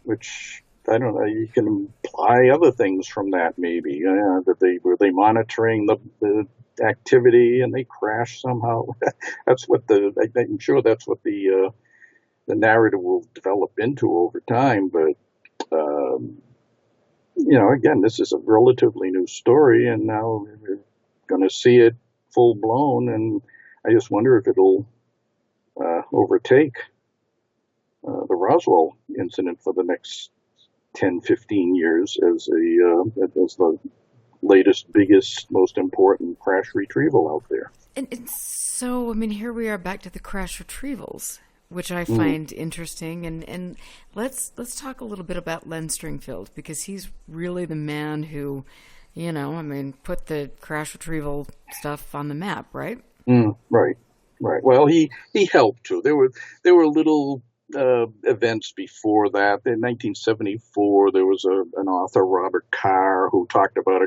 which, I don't know, you can imply other things from that maybe, that were they monitoring the activity and they crashed somehow. That's what I'm sure that's what the narrative will develop into over time. But again, this is a relatively new story, and now we're going to see it full blown, and I just wonder if it'll overtake the Roswell incident for the next 10, 15 years as the latest, biggest, most important crash retrieval out there. And so, I mean, here we are back to the crash retrievals, which I find interesting. And let's talk a little bit about Len Stringfield, because he's really the man who, put the crash retrieval stuff on the map, right? Right. Well, he helped too. There were little events before that. In 1974, there was an author, Robert Carr, who talked about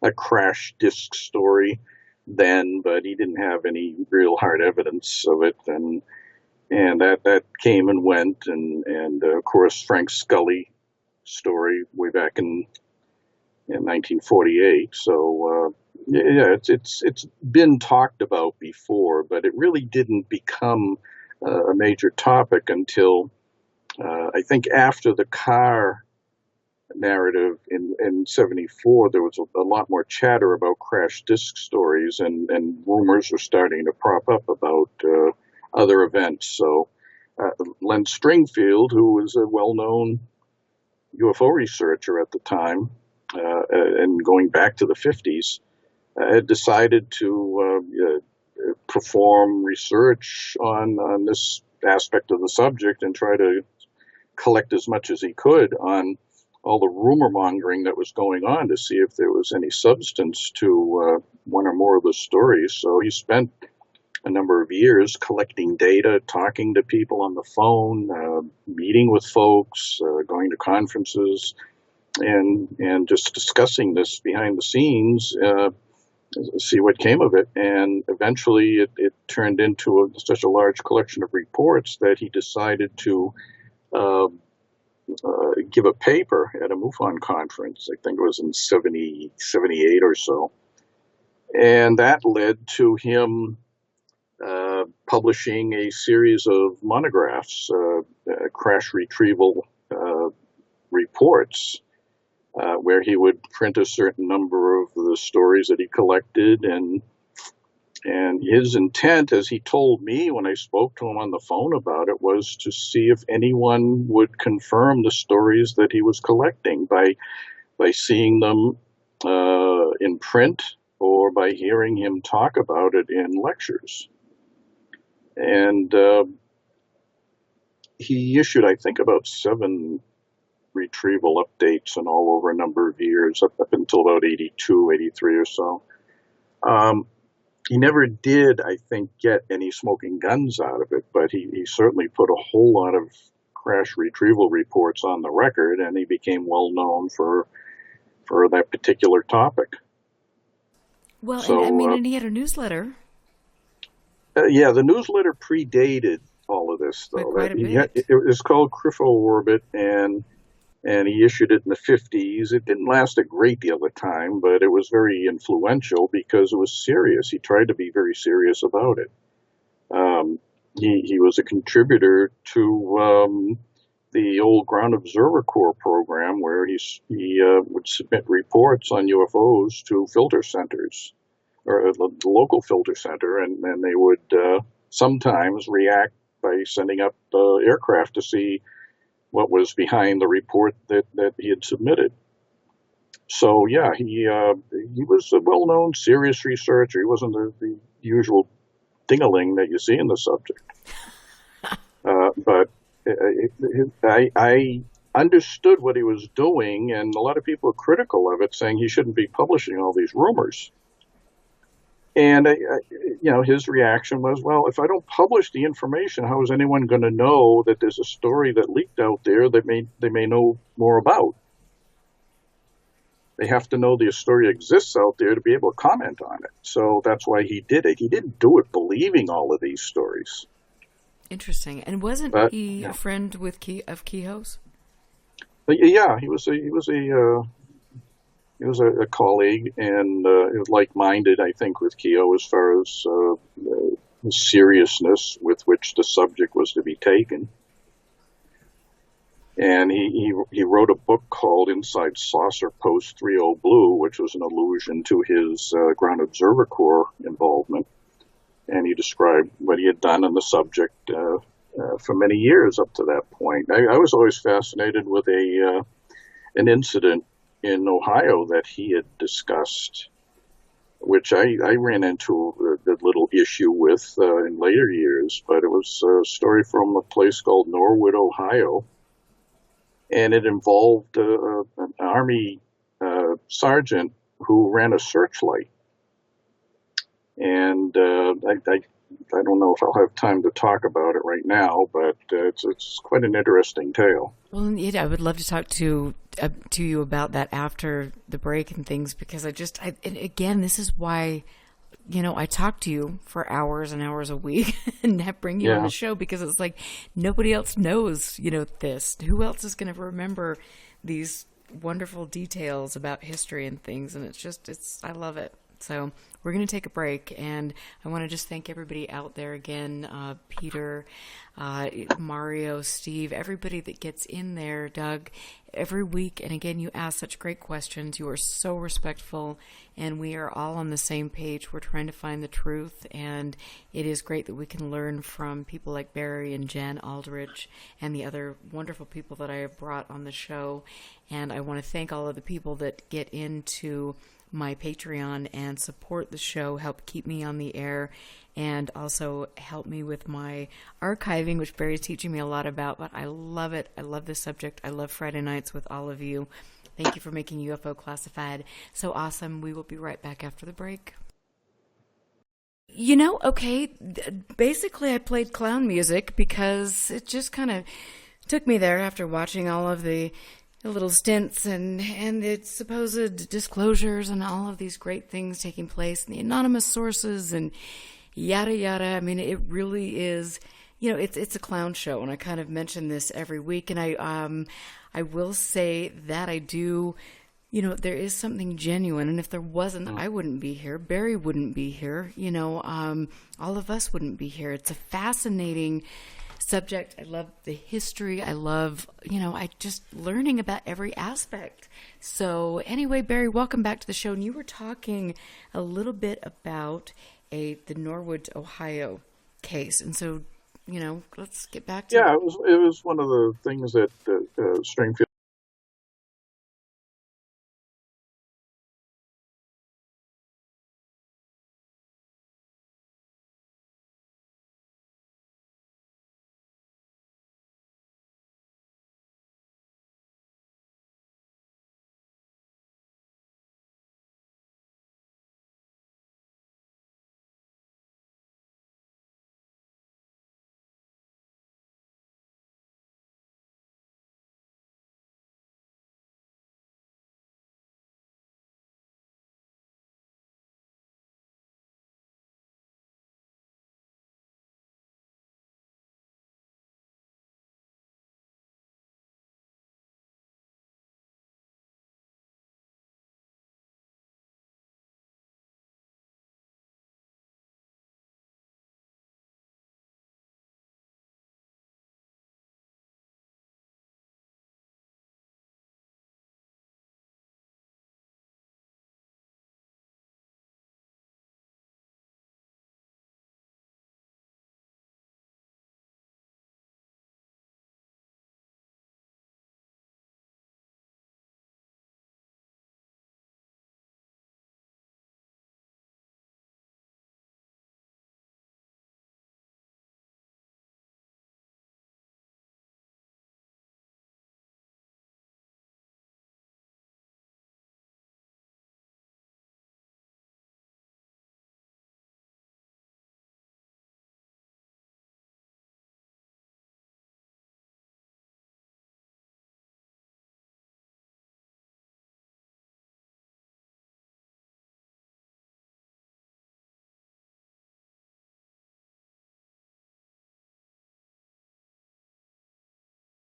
a crash disk story then, but he didn't have any real hard evidence of it, and that came and went, and of course Frank Scully story way back in 1948. So it's been talked about before, but it really didn't become a major topic until I think after the Carr narrative in 74, there was a lot more chatter about crash disk stories, and rumors were starting to prop up about other events. So Len Stringfield, who was a well-known UFO researcher at the time, and going back to the 50s, had decided to perform research on this aspect of the subject and try to collect as much as he could on all the rumor mongering that was going on to see if there was any substance to one or more of the stories. So he spent a number of years collecting data, talking to people on the phone, meeting with folks, going to conferences, and just discussing this behind the scenes, see what came of it. And eventually it turned into such a large collection of reports that he decided to give a paper at a MUFON conference. I think it was in 78 or so. And that led to him publishing a series of monographs, crash retrieval reports, where he would print a certain number of the stories that he collected, and his intent, as he told me when I spoke to him on the phone about it, was to see if anyone would confirm the stories that he was collecting by seeing them in print or by hearing him talk about it in lectures. And he issued, I think, about 7 retrieval updates and all over a number of years, up until about 82, 83 or so. He never did, I think, get any smoking guns out of it, but he certainly put a whole lot of crash retrieval reports on the record, and he became well known for that particular topic. Well, So, and he had a newsletter. Yeah, the newsletter predated all of this, though. By quite a bit. It was called Crifo Orbit, and he issued it in the 50s. It didn't last a great deal of time, but it was very influential because it was serious. He tried to be very serious about it. He was a contributor to the old Ground Observer Corps program, where he would submit reports on UFOs to filter centers, or the local filter center, and they would sometimes react by sending up aircraft to see what was behind the report that he had submitted. So yeah, he was a well-known, serious researcher. He wasn't the usual ding-a-ling that you see in the subject. But I understood what he was doing, and a lot of people are critical of it, saying he shouldn't be publishing all these rumors. And his reaction was, well, if I don't publish the information, how is anyone going to know that there's a story that leaked out there that they may know more about? They have to know the story exists out there to be able to comment on it. So that's why he did it. He didn't do it believing all of these stories. Interesting. And wasn't he a friend of Kehoe's? Yeah, he was a colleague, and like-minded, I think, with Kehoe as far as the seriousness with which the subject was to be taken. And he wrote a book called Inside Saucer Post 30 Blue, which was an allusion to his Ground Observer Corps involvement. And he described what he had done on the subject for many years up to that point. I was always fascinated with an incident in Ohio that he had discussed, which I ran into a little issue with in later years, but it was a story from a place called Norwood, Ohio, and it involved an Army sergeant who ran a searchlight. And I don't know if I'll have time to talk about it right now, but it's quite an interesting tale. Well, yeah, I would love to talk to you about that after the break and things, because and again, this is why, I talk to you for hours and hours a week and bring you on the show, because it's like nobody else knows, this. Who else is going to remember these wonderful details about history and things? And I love it. So we're going to take a break, and I want to just thank everybody out there again, Peter, Mario, Steve, everybody that gets in there, Doug, every week. And again, you ask such great questions. You are so respectful, and we are all on the same page. We're trying to find the truth, and it is great that we can learn from people like Barry and Jen Aldrich and the other wonderful people that I have brought on the show. And I want to thank all of the people that get into my Patreon and support the show, help keep me on the air, and also help me with my archiving, which Barry's teaching me a lot about, but I love it. I love this subject. I love Friday nights with all of you. Thank you for making UFO Classified so awesome. We will be right back after the break. Basically I played clown music because it just kind of took me there after watching all of the little stints and the supposed disclosures and all of these great things taking place and the anonymous sources and yada yada. I mean, it really is, it's a clown show, and I kind of mention this every week. And I will say that I do, there is something genuine. And if there wasn't, I wouldn't be here. Barry wouldn't be here. All of us wouldn't be here. It's a fascinating subject. I love the history. I love, I just learning about every aspect. So anyway, Barry, welcome back to the show. And you were talking a little bit about the Norwood, Ohio case. And so, let's get back to it was one of the things that Stringfield.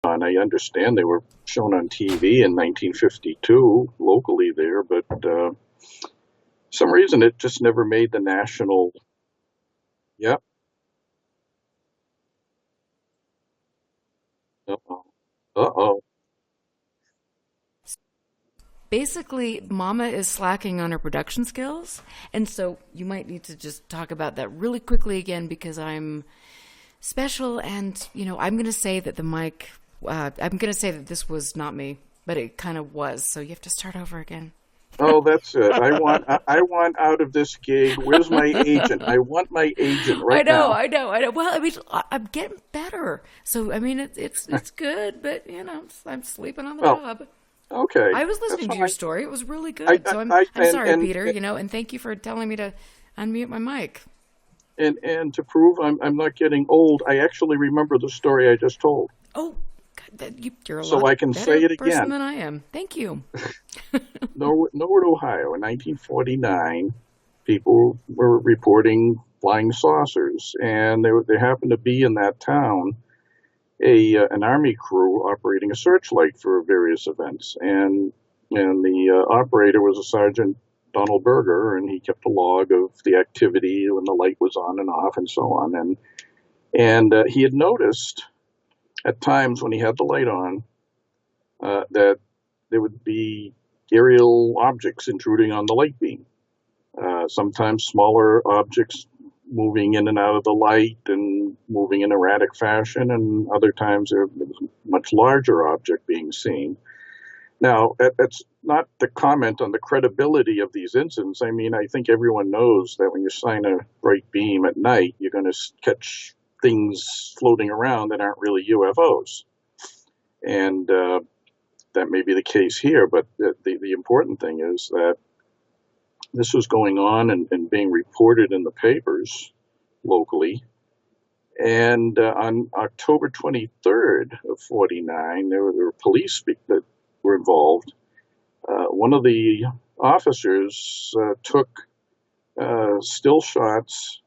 And I understand they were shown on TV in 1952 locally there, but for some reason it just never made the national. Yep. Uh-oh. Uh-oh. Basically, Mama is slacking on her production skills. And so you might need to just talk about that really quickly again, because I'm special. And, I'm going to say that the mic, I'm going to say that this was not me, but it kind of was. So you have to start over again. Oh, that's it. I want out of this gig. Where's my agent? I want my agent right now. I know. Well, I'm getting better. So, it's good, but, I'm sleeping on the job. Okay. I was listening to your story. It was really good. I'm sorry, Peter, and thank you for telling me to unmute my mic. And to prove I'm not getting old, I actually remember the story I just told. Oh, God, you're a so lot I can better say it person again. than I am. Thank you. Norwood, Ohio, in 1949, people were reporting flying saucers, and there happened to be in that town an Army crew operating a searchlight for various events, and the operator was a Sergeant Donald Berger, and he kept a log of the activity when the light was on and off and so on, and he had noticed at times when he had the light on that there would be aerial objects intruding on the light beam, sometimes smaller objects moving in and out of the light and moving in erratic fashion, and other times there was a much larger object being seen. Now, that's not to comment on the credibility of these incidents. I mean, I think everyone knows that when you shine a bright beam at night, you're going to catch things floating around that aren't really UFOs. And that may be the case here, but the important thing is that this was going on and being reported in the papers locally. And on October 23rd of 49, there were police that were involved. One of the officers took still shots,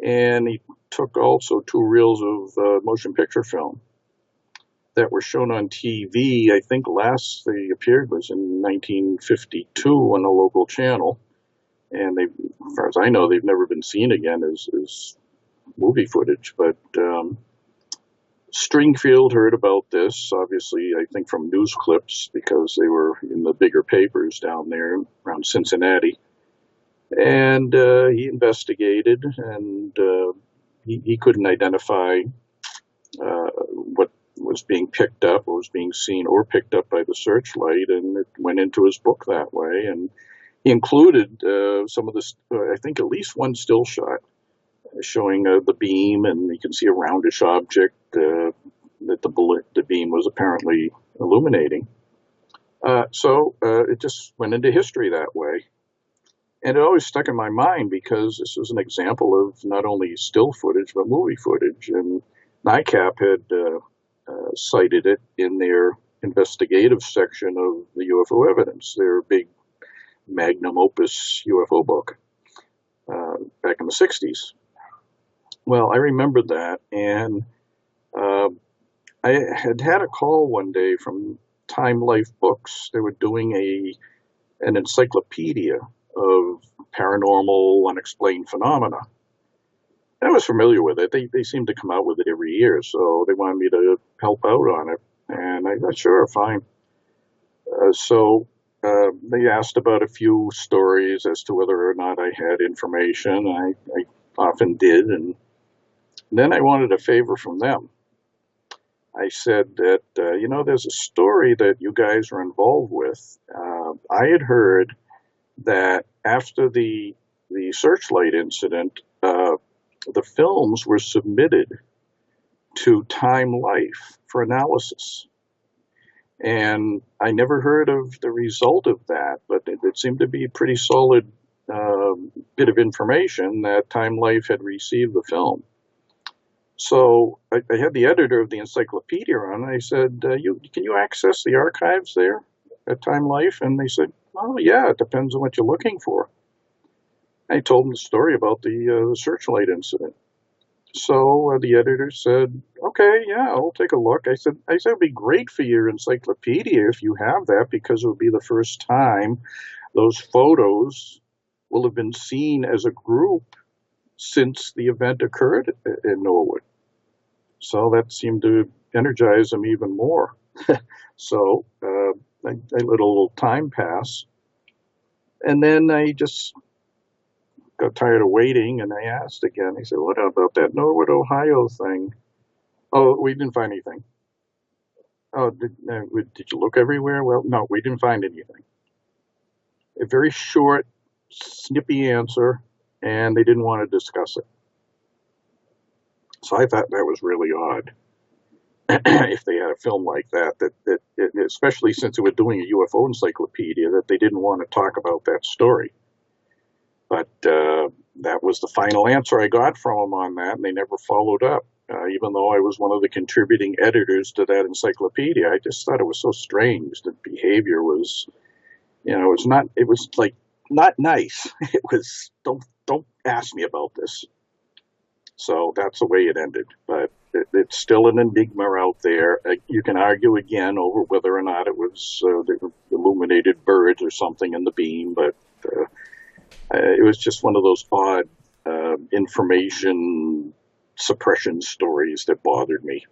and he took also 2 reels of motion picture film that were shown on TV. I think last they appeared was in 1952 on a local channel. And they, as far as I know, they've never been seen again as movie footage. But Stringfield heard about this, obviously, I think from news clips, because they were in the bigger papers down there around Cincinnati. And he investigated, and he couldn't identify what was being picked up, or was being seen or picked up by the searchlight, and it went into his book that way. And he included some of this, I think at least one still shot showing the beam, and you can see a roundish object that the beam was apparently illuminating. So it just went into history that way. And it always stuck in my mind because this was an example of not only still footage, but movie footage. And NICAP had cited it in their investigative section of the UFO evidence, their big magnum opus UFO book back in the 60s. Well, I remembered that, and I had a call one day from Time Life Books. They were doing an encyclopedia of paranormal, unexplained phenomena. I was familiar with it. They seem to come out with it every year, so they wanted me to help out on it. And I thought, sure, fine. So they asked about a few stories as to whether or not I had information. I often did, and then I wanted a favor from them. I said that, there's a story that you guys are involved with. I had heard that after the searchlight incident, the films were submitted to Time Life for analysis. And I never heard of the result of that, but it seemed to be a pretty solid bit of information that Time Life had received the film. So I had the editor of the encyclopedia on, and I said, can you access the archives there at Time Life? And they said, oh, yeah, it depends on what you're looking for. I told them the story about the searchlight incident. So the editor said, okay, yeah, I'll take a look. I said it'd be great for your encyclopedia if you have that, because it would be the first time those photos will have been seen as a group since the event occurred in Norwood. So that seemed to energize him even more. So I let a little time pass. And then I just got tired of waiting, and I asked again. He said, what about that Norwood, Ohio thing? Oh, we didn't find anything. Oh, did you look everywhere? Well, no, we didn't find anything. A very short, snippy answer, and they didn't want to discuss it. So I thought that was really odd. If they had a film like that, especially since they were doing a UFO encyclopedia, that they didn't want to talk about that story. But that was the final answer I got from them on that, and they never followed up. Even though I was one of the contributing editors to that encyclopedia, I just thought it was so strange. The behavior was, it was like not nice. It was, don't ask me about this. So that's the way it ended. But it's still an enigma out there. You can argue again over whether or not it was the illuminated birds or something in the beam, but it was just one of those odd information suppression stories that bothered me.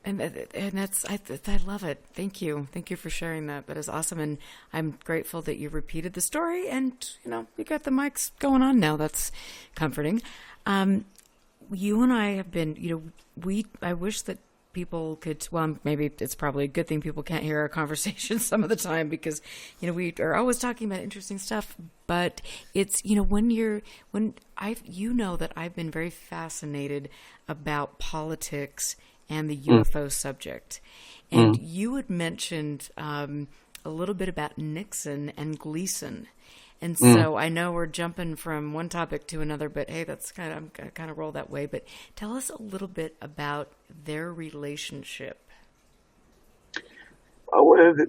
And that's, I love it. Thank you for sharing that. That is awesome, and I'm grateful that you repeated the story. And we got the mics going on now. That's comforting. You and I have been, I wish that people could, well, maybe it's probably a good thing people can't hear our conversation some of the time, because, we are always talking about interesting stuff, but it's, that I've been very fascinated about politics and the UFO subject. And you had mentioned a little bit about Nixon and Gleason. And so I know we're jumping from one topic to another, but hey, I'm going to kind of roll that way. But tell us a little bit about their relationship.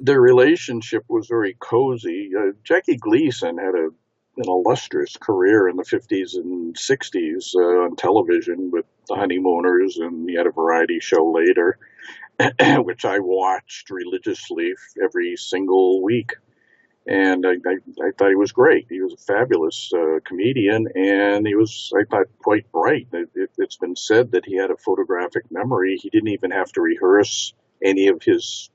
Their relationship was very cozy. Jackie Gleason had an illustrious career in the 50s and 60s on television with The Honeymooners, and he had a variety show later. which I watched religiously every single week. And I thought he was great. He was a fabulous comedian, and he was, I thought, quite bright. It's been said that he had a photographic memory. He didn't even have to rehearse any of his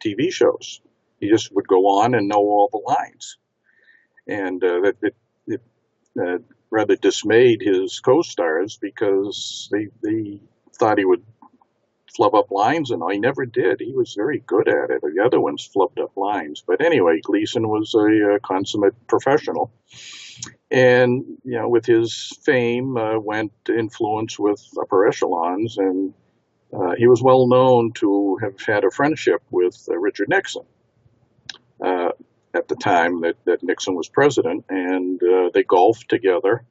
TV shows. He just would go on and know all the lines. And it rather dismayed his co-stars because they thought he would flub up lines, and he never did. He was very good at it. The other ones flubbed up lines. But anyway, Gleason was a consummate professional. And, with his fame went influence with upper echelons, and he was well known to have had a friendship with Richard Nixon at the time that Nixon was president, and they golfed together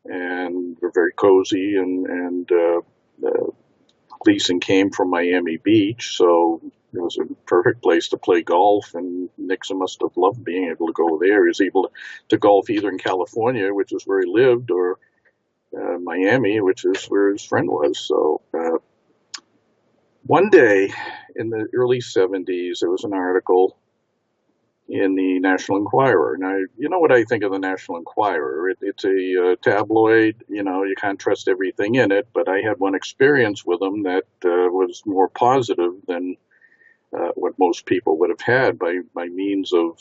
and were very cozy, and Gleason came from Miami Beach, so it was a perfect place to play golf, and Nixon must have loved being able to go there. He was able to golf either in California, which is where he lived, or Miami, which is where his friend was. So one day in the early 70s, there was an article in the National Enquirer. Now, you know what I think of the National Enquirer. It's a tabloid, you can't trust everything in it, but I had one experience with them that was more positive than what most people would have had by means of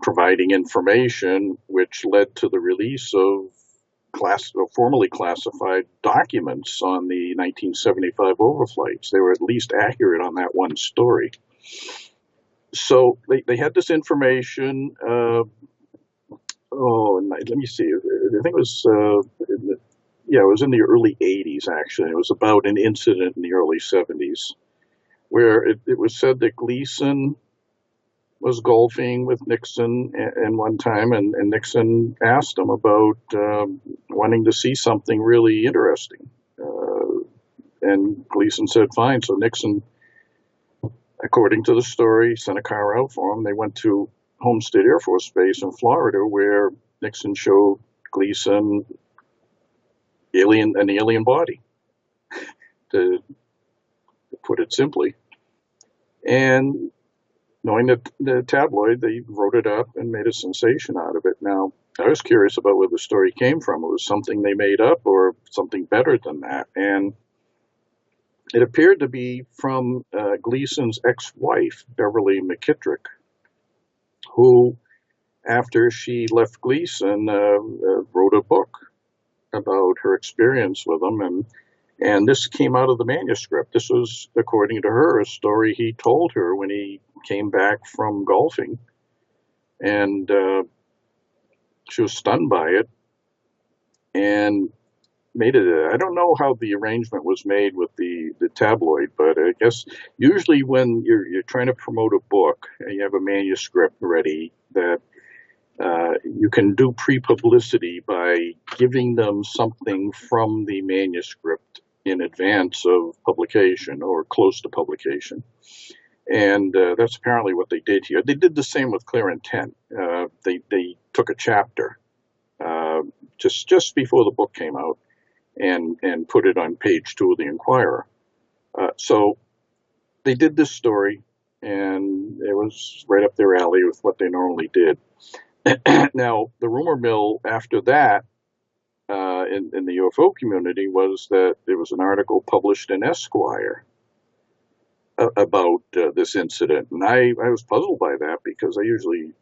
providing information which led to the release of formally classified documents on the 1975 overflights. They were at least accurate on that one story. So they had this information. Let me see. I think it was it was in the early 80s, actually. It was about an incident in the early 70s where it was said that Gleason was golfing with Nixon and one time, and Nixon asked him about wanting to see something really interesting. And Gleason said, fine. So Nixon, according to the story, sent a car out for him. They went to Homestead Air Force Base in Florida, where Nixon showed Gleason an alien body, to put it simply. And knowing that the tabloid, they wrote it up and made a sensation out of it. Now, I was curious about where the story came from. It was something they made up or something better than that. And it appeared to be from Gleason's ex-wife, Beverly McKittrick, who, after she left Gleason, wrote a book about her experience with him. And this came out of the manuscript. This was, according to her, a story he told her when he came back from golfing. And she was stunned by it and made it. I don't know how the arrangement was made with the tabloid, but I guess usually when you're trying to promote a book and you have a manuscript ready, that you can do pre-publicity by giving them something from the manuscript in advance of publication or close to publication. And that's apparently what they did here. They did the same with Clear Intent. They took a chapter just before the book came out and put it on page 2 of the Enquirer. So they did this story, and it was right up their alley with what they normally did. Now, the rumor mill after that in the UFO community was that there was an article published in Esquire about this incident. And I was puzzled by that because I usually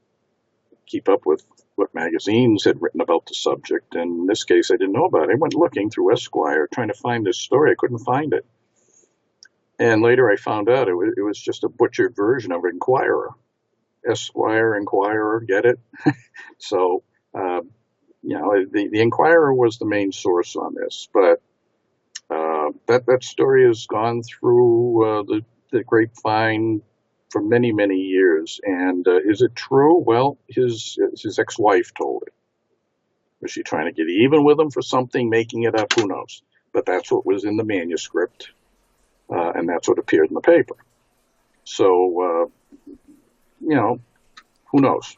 keep up with what magazines had written about the subject. And in this case, I didn't know about it. I went looking through Esquire, trying to find this story. I couldn't find it. And later I found out it was just a butchered version of Enquirer. Esquire, Enquirer, get it? So, the Enquirer was the main source on this. But that story has gone through the grapevine for many, many years. And is it true? Well, his ex-wife told it. Was she trying to get even with him for something, making it up? Who knows? But that's what was in the manuscript, and that's what appeared in the paper. So, who knows?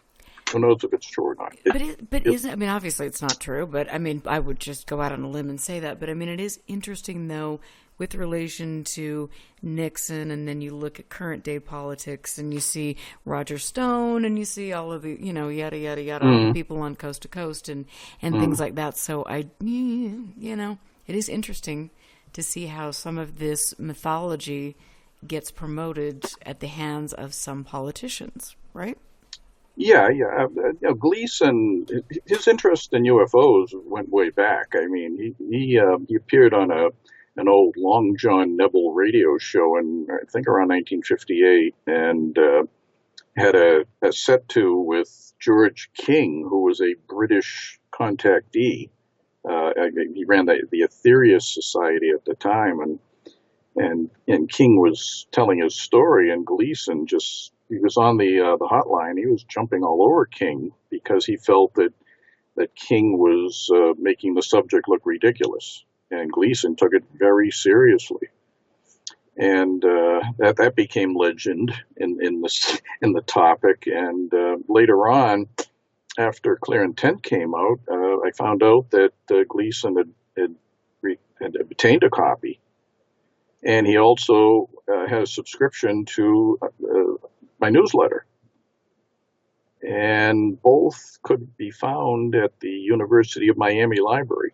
Who knows if it's true or not? Obviously it's not true, but I would just go out on a limb and say that. But it is interesting, though, with relation to Nixon, and then you look at current day politics and you see Roger Stone and you see all of the, yada, yada, yada, all the people on Coast to Coast and things like that. So it is interesting to see how some of this mythology gets promoted at the hands of some politicians, right? Yeah. Gleason, his interest in UFOs went way back. I mean, he appeared on an old Long John Nebel radio show in, I think, around 1958, and had a set to with George King, who was a British contactee. He ran the Aetherius Society at the time, and King was telling his story, and Gleason he was on the hotline. He was jumping all over King because he felt that King was making the subject look ridiculous, and Gleason took it very seriously, and that became legend in the topic. And later on, after Clear Intent came out, I found out that Gleason had obtained a copy, and he also had a subscription to my newsletter. And both could be found at the University of Miami Library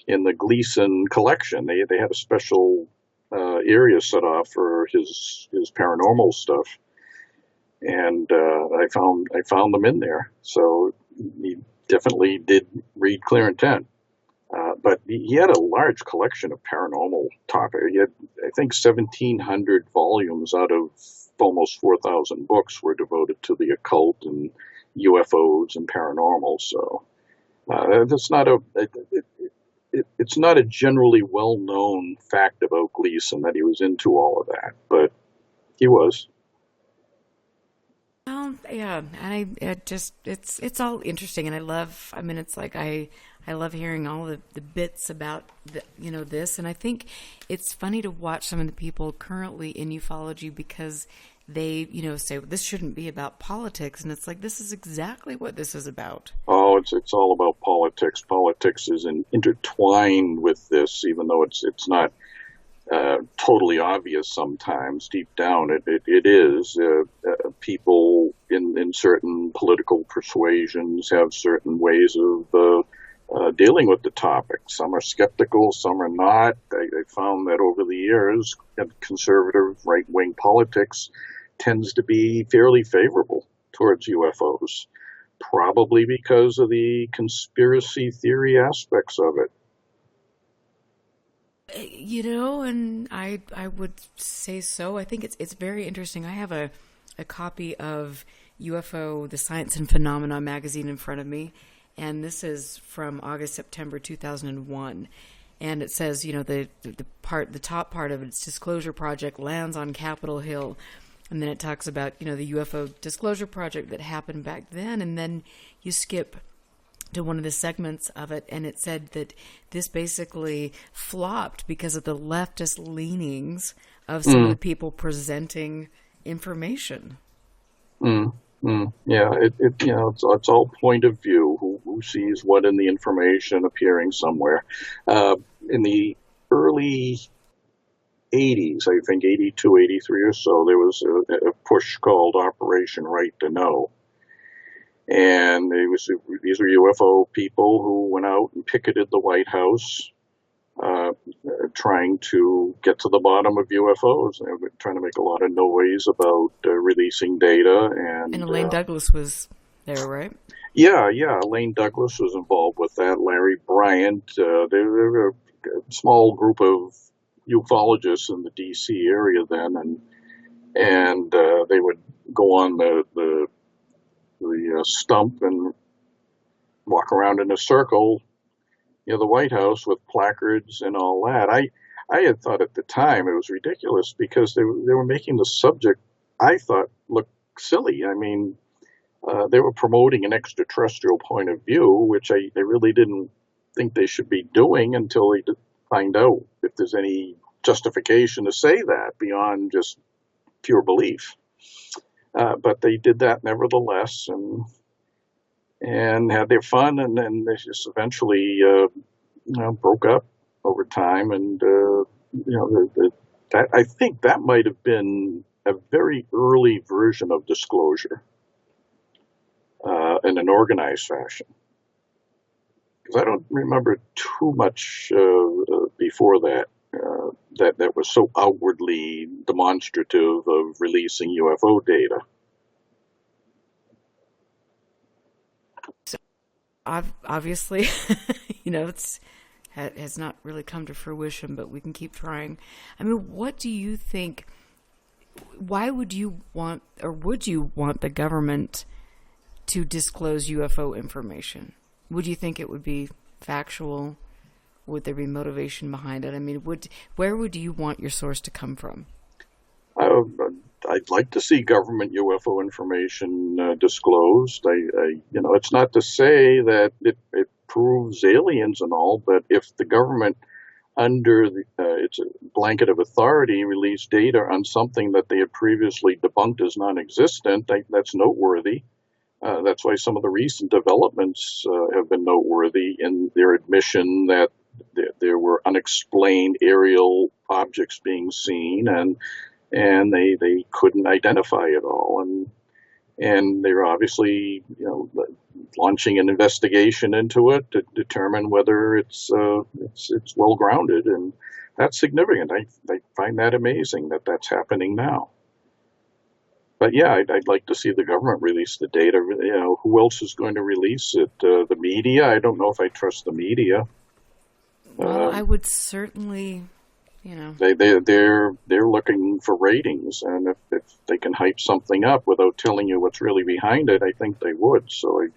in the Gleason collection. They had a special area set off for his paranormal stuff, and I found them in there. So he definitely did read Clear Intent. But he had a large collection of paranormal topics. He had, I think, 1,700 volumes out of almost 4,000 books were devoted to the occult and UFOs and paranormal. So it's not a generally well-known fact about Gleason that he was into all of that, but he was. Yeah, and it's all interesting, and I love hearing all the bits about this, and I think it's funny to watch some of the people currently in ufology because they say, well, this shouldn't be about politics, and it's like, this is exactly what this is about. Oh, it's all about politics. Politics is intertwined with this, even though it's not totally obvious sometimes. Deep down, it is. People in certain political persuasions have certain ways of dealing with the topic. Some are skeptical, some are not. I found that over the years, conservative right-wing politics tends to be fairly favorable towards UFOs, probably because of the conspiracy theory aspects of it. And I would say so. I think it's very interesting. I have a copy of UFO, the Science and Phenomena magazine in front of me, and this is from September 2001. And it says, the top part of its disclosure project lands on Capitol Hill. And then it talks about, the UFO disclosure project that happened back then. And then you skip to one of the segments of it, and it said that this basically flopped because of the leftist leanings of some of the people presenting information. Yeah, it's all point of view. Who sees what in the information appearing somewhere? In the early 80s, I think 82, 83 or so, there was a push called Operation Right to Know. And these were UFO people who went out and picketed the White House, trying to get to the bottom of UFOs. They were trying to make a lot of noise about releasing data. And Elaine Douglas was there, right? Yeah. Elaine Douglas was involved with that. Larry Bryant. They were a small group of ufologists in the D.C. area then, and they would go on the stump and walk around in a circle, the White House with placards and all that. I had thought at the time it was ridiculous because they were making the subject, I thought, look silly. I mean, they were promoting an extraterrestrial point of view, which I really didn't think they should be doing until they find out if there's any justification to say that beyond just pure belief. But they did that nevertheless, and had their fun, and then they just eventually broke up over time, and that I think that might have been a very early version of disclosure in an organized fashion. Because I don't remember too much before that that was so outwardly demonstrative of releasing UFO data. So, obviously, it's has not really come to fruition, but we can keep trying. I mean, what do you think? Why would you want the government to disclose UFO information? Would you think it would be factual? Would there be motivation behind it? I mean, where would you want your source to come from? I'd like to see government UFO information disclosed. It's not to say that it proves aliens and all, but if the government, under its blanket of authority, released data on something that they had previously debunked as non-existent, that's noteworthy. That's why some of the recent developments have been noteworthy in their admission that there were unexplained aerial objects being seen, and they couldn't identify it all, and they're obviously launching an investigation into it to determine whether it's well grounded, and that's significant. I find that amazing that that's happening now. But yeah, I'd like to see the government release the data. Who else is going to release it? The media? I don't know if I trust the media. Well, I would certainly, They're looking for ratings, and if they can hype something up without telling you what's really behind it, I think they would. So,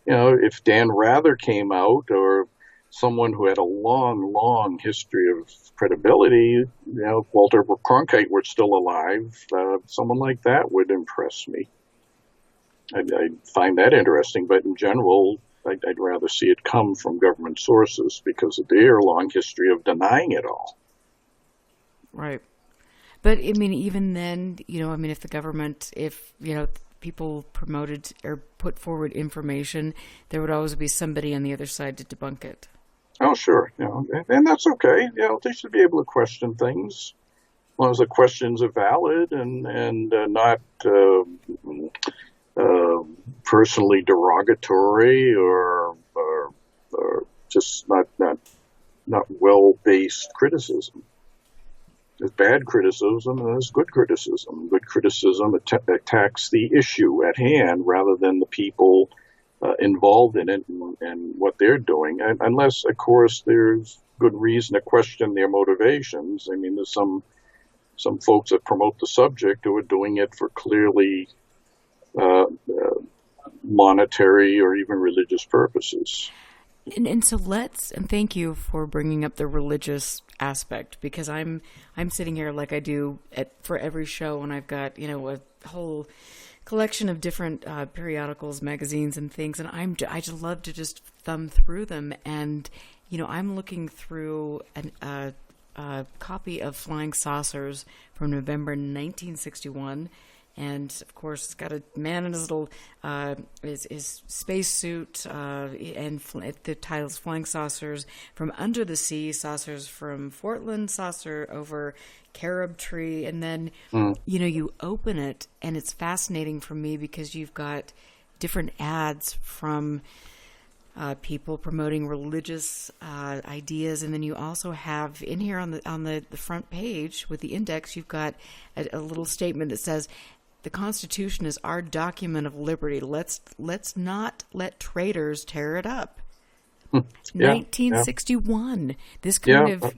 if Dan Rather came out, or someone who had a long history of credibility, if Walter Cronkite were still alive, someone like that would impress me. I'd find that interesting, but in general, I'd rather see it come from government sources because of their long history of denying it all. Right. But, I mean, even then, if the government, people promoted or put forward information, there would always be somebody on the other side to debunk it. Oh, sure. And that's okay. They should be able to question things as long as the questions are valid and not personally derogatory or just not well-based criticism. There's bad criticism and there's good criticism. Good criticism attacks the issue at hand rather than the people involved in it and what they're doing, unless, of course, there's good reason to question their motivations. I mean, there's some folks that promote the subject who are doing it for clearly monetary or even religious purposes. And so and thank you for bringing up the religious aspect, because I'm sitting here like I do for every show, and I've got a whole collection of different periodicals, magazines, and things, and I just love to just thumb through them, and I'm looking through a copy of Flying Saucers from November 1961. And of course, it's got a man in his little his spacesuit, and the title's "Flying Saucers from Under the Sea," saucers from Portland, saucer over carob tree, and then you open it, and it's fascinating for me because you've got different ads from people promoting religious ideas, and then you also have in here on the front page with the index, you've got a little statement that says, "The Constitution is our document of liberty. Let's not let traitors tear it up." 1961. This kind of,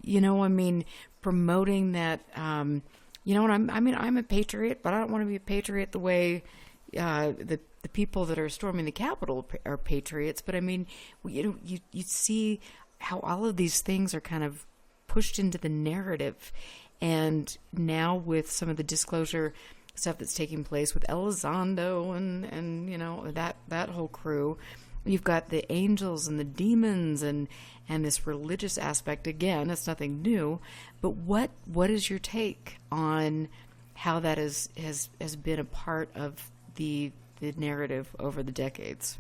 promoting that. I'm a patriot, but I don't want to be a patriot the way the people that are storming the Capitol are patriots. But I mean, you see how all of these things are kind of pushed into the narrative, and now with some of the disclosure stuff that's taking place with Elizondo and that whole crew, you've got the angels and the demons and this religious aspect. Again, it's nothing new, but what is your take on how that has been a part of the narrative over the decades?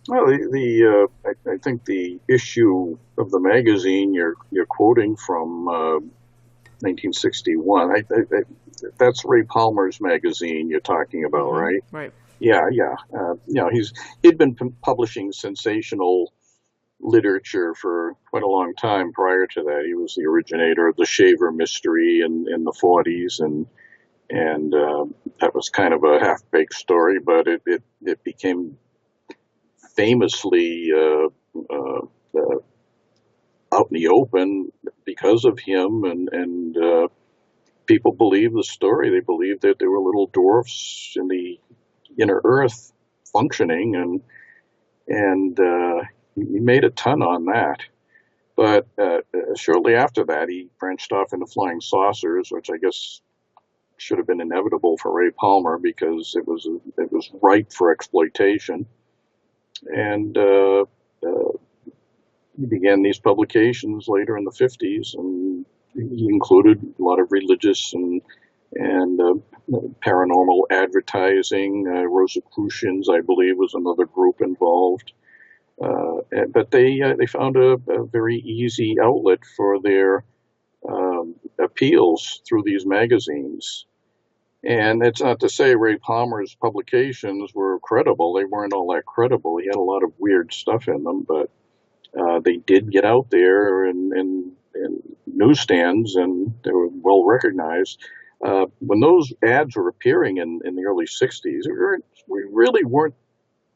Well, I think the issue of the magazine you're quoting from 1961. That's Ray Palmer's magazine you're talking about, right? Right. Yeah. He'd been publishing sensational literature for quite a long time prior to that. He was the originator of the Shaver mystery in the 40s, and that was kind of a half-baked story, but it became famously out in the open because of him, and people believed the story. They believed that there were little dwarfs in the inner Earth functioning, and he made a ton on that. But shortly after that, he branched off into flying saucers, which I guess should have been inevitable for Ray Palmer because it was ripe for exploitation. And he began these publications later in the 50s, and he included a lot of religious and paranormal advertising. Rosicrucians, I believe, was another group involved. But they found a very easy outlet for their appeals through these magazines. And it's not to say Ray Palmer's publications were credible. They weren't all that credible. He had a lot of weird stuff in them, but they did get out there in newsstands, and they were well recognized. When those ads were appearing in the early 60s, we really weren't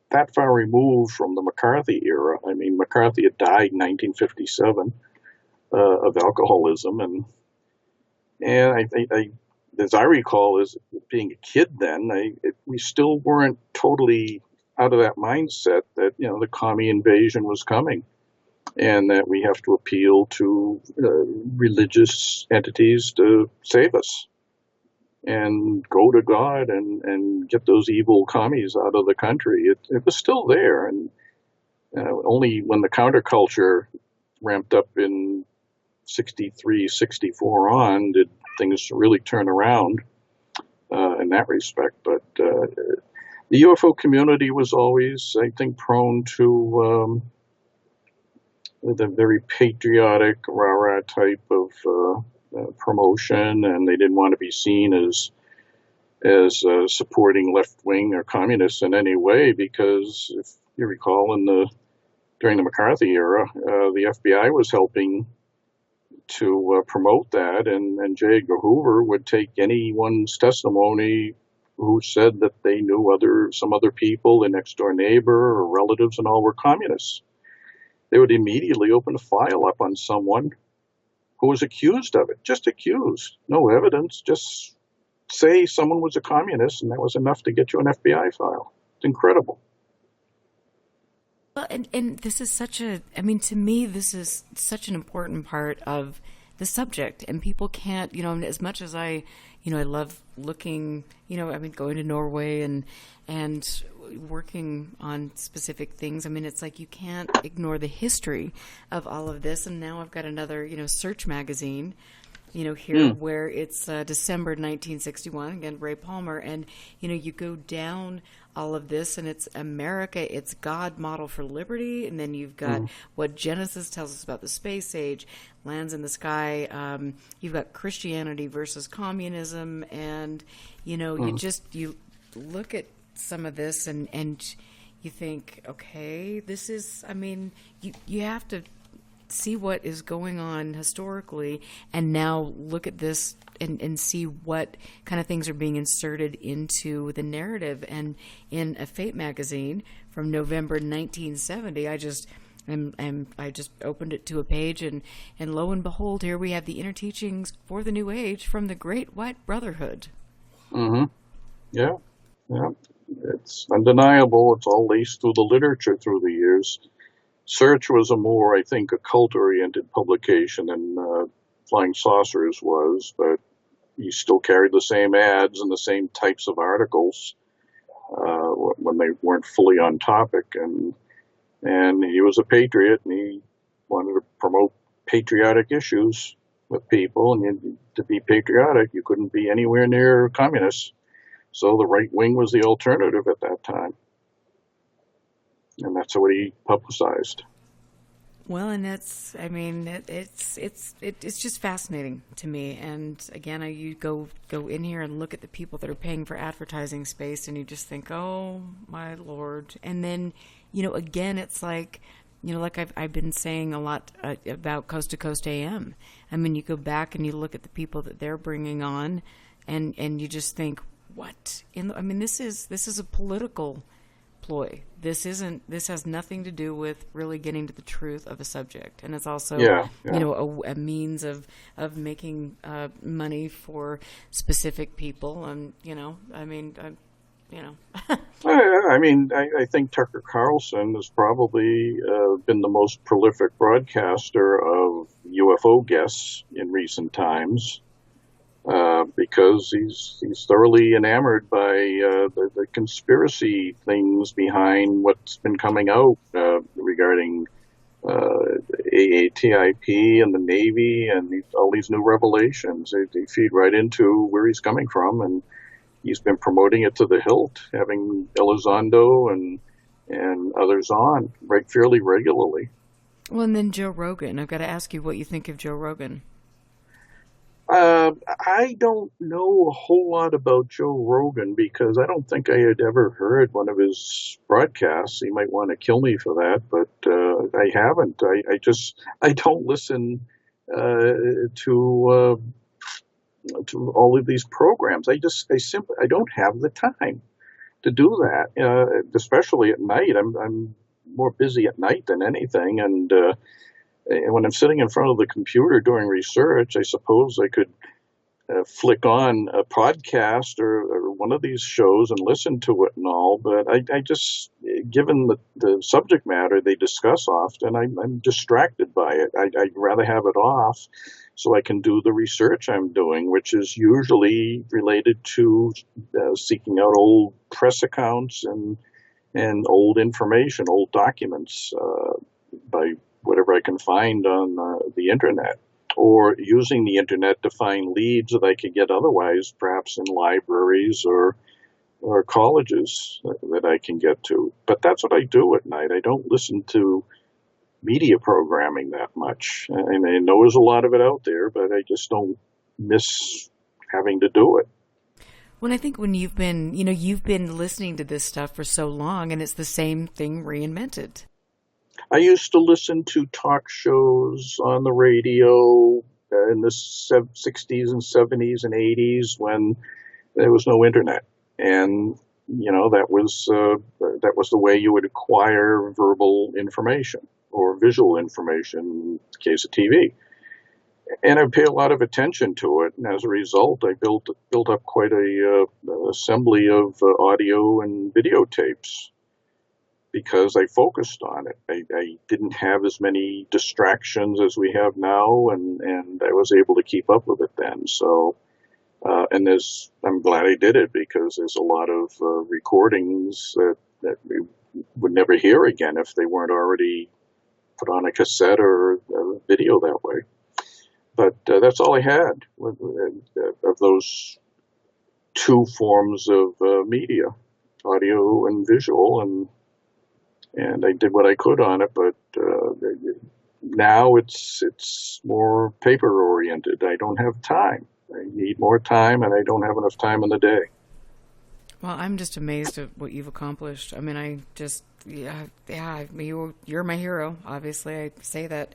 that far removed from the McCarthy era. I mean, McCarthy had died in 1957 of alcoholism, and I as I recall, as being a kid then, we still weren't totally out of that mindset that the commie invasion was coming, and that we have to appeal to religious entities to save us, and go to God and get those evil commies out of the country. It was still there, and only when the counterculture ramped up in 63, 64 on did things really turn around in that respect. But the UFO community was always, I think, prone to the very patriotic, rah-rah type of promotion, and they didn't want to be seen as supporting left-wing or communists in any way, because if you recall, during the McCarthy era, the FBI was helping to promote that, and J. Edgar Hoover would take anyone's testimony who said that they knew some other people, their next door neighbor or relatives, and all were communists. They would immediately open a file up on someone who was accused of it, just accused, no evidence, just say someone was a communist, and that was enough to get you an FBI file. It's incredible. Well, and this is to me, this is such an important part of the subject, and people can't, as much as I love looking, going to Norway and working on specific things. It's like you can't ignore the history of all of this. And now I've got another, Search magazine, here where it's December 1961, again, Ray Palmer, and, you go down all of this, and it's America, it's God model for liberty, and then you've got what Genesis tells us about the space age, lands in the sky, you've got Christianity versus communism, and, you look at some of this and you think, okay, this is, you have to see what is going on historically, and now look at this and see what kind of things are being inserted into the narrative. And in a Fate magazine from November 1970, I just opened it to a page, and lo and behold, here we have the inner teachings for the New Age from the Great White Brotherhood. Yeah. It's undeniable. It's all laced through the literature through the years. Search was a more, I think, occult-oriented publication than Flying Saucers was, but he still carried the same ads and the same types of articles when they weren't fully on topic. And he was a patriot, and he wanted to promote patriotic issues with people. And to be patriotic, you couldn't be anywhere near communists. So the right wing was the alternative at that time. And that's what he publicized. Well, and I mean, it's just fascinating to me. And again, you go in here and look at the people that are paying for advertising space, and you just think, oh my Lord. And then, again, it's like, like I've been saying a lot about Coast to Coast AM. I mean, you go back and you look at the people that they're bringing on, and you just think, what? This is a political ploy. This has nothing to do with really getting to the truth of a subject, and it's also a means of making money for specific people. And I think Tucker Carlson has probably been the most prolific broadcaster of UFO guests in recent times. Because he's thoroughly enamored by the conspiracy things behind what's been coming out regarding AATIP and the Navy and all these new revelations. They feed right into where he's coming from, and he's been promoting it to the hilt, having Elizondo and others on fairly regularly. Well, and then Joe Rogan. I've got to ask you what you think of Joe Rogan. I don't know a whole lot about Joe Rogan because I don't think I had ever heard one of his broadcasts. He might want to kill me for that, but I haven't. I don't listen to all of these programs. I don't have the time to do that, especially at night. I'm more busy at night than anything, and when I'm sitting in front of the computer doing research, I suppose I could flick on a podcast or one of these shows and listen to it and all. But I just, given the subject matter they discuss often, I'm distracted by it. I'd rather have it off so I can do the research I'm doing, which is usually related to seeking out old press accounts and old information, old documents by whatever I can find on the internet, or using the internet to find leads that I could get otherwise, perhaps in libraries or colleges that I can get to. But that's what I do at night. I don't listen to media programming that much. And I know there's a lot of it out there, but I just don't miss having to do it. Well, I think when you've been listening to this stuff for so long, and it's the same thing reinvented. I used to listen to talk shows on the radio in the 60s and 70s and 80s when there was no internet. And, that was the way you would acquire verbal information or visual information in the case of TV. And I pay a lot of attention to it. And as a result, I built up quite a assembly of audio and videotapes, because I focused on it. I didn't have as many distractions as we have now, and I was able to keep up with it then. So, I'm glad I did it, because there's a lot of recordings that we would never hear again if they weren't already put on a cassette or a video that way. But that's all I had of those two forms of media, audio and visual, and I did what I could on it, but now it's more paper oriented. I don't have time. I need more time, and I don't have enough time in the day. Well, I'm just amazed at what you've accomplished. I mean, you're my hero. Obviously, I say that